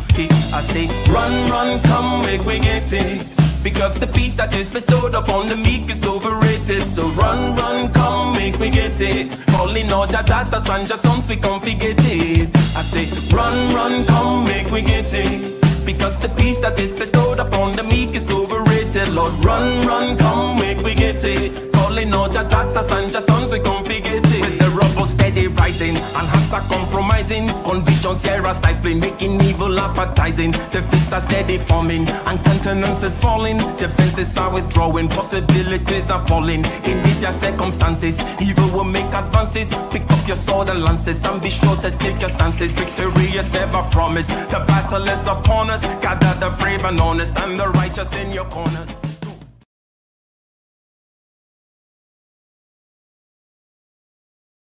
I say, run, run, come, make we get it. Because the peace that is bestowed upon the meek is overrated. So run, run, come, make me get it. Calling all your daughters and your sons, we come forget it. I say, run, run, come, make me get it. Because the peace that is bestowed upon the meek is overrated. Lord, run, run, come, make me get it. Calling all your daughters and your sons, we come forget it. With the rubble steady rising, and hearts are compromising. Convictions here are stifling, making evil appetizing. The fists are steady forming, and countenance is falling. Defenses are withdrawing, possibilities are falling. In these circumstances, evil will make advances. Pick up your sword and lances, and be sure to take your stances. Victory is never promised, the battle is upon us. Gather the brave and honest, and the righteous in your corners.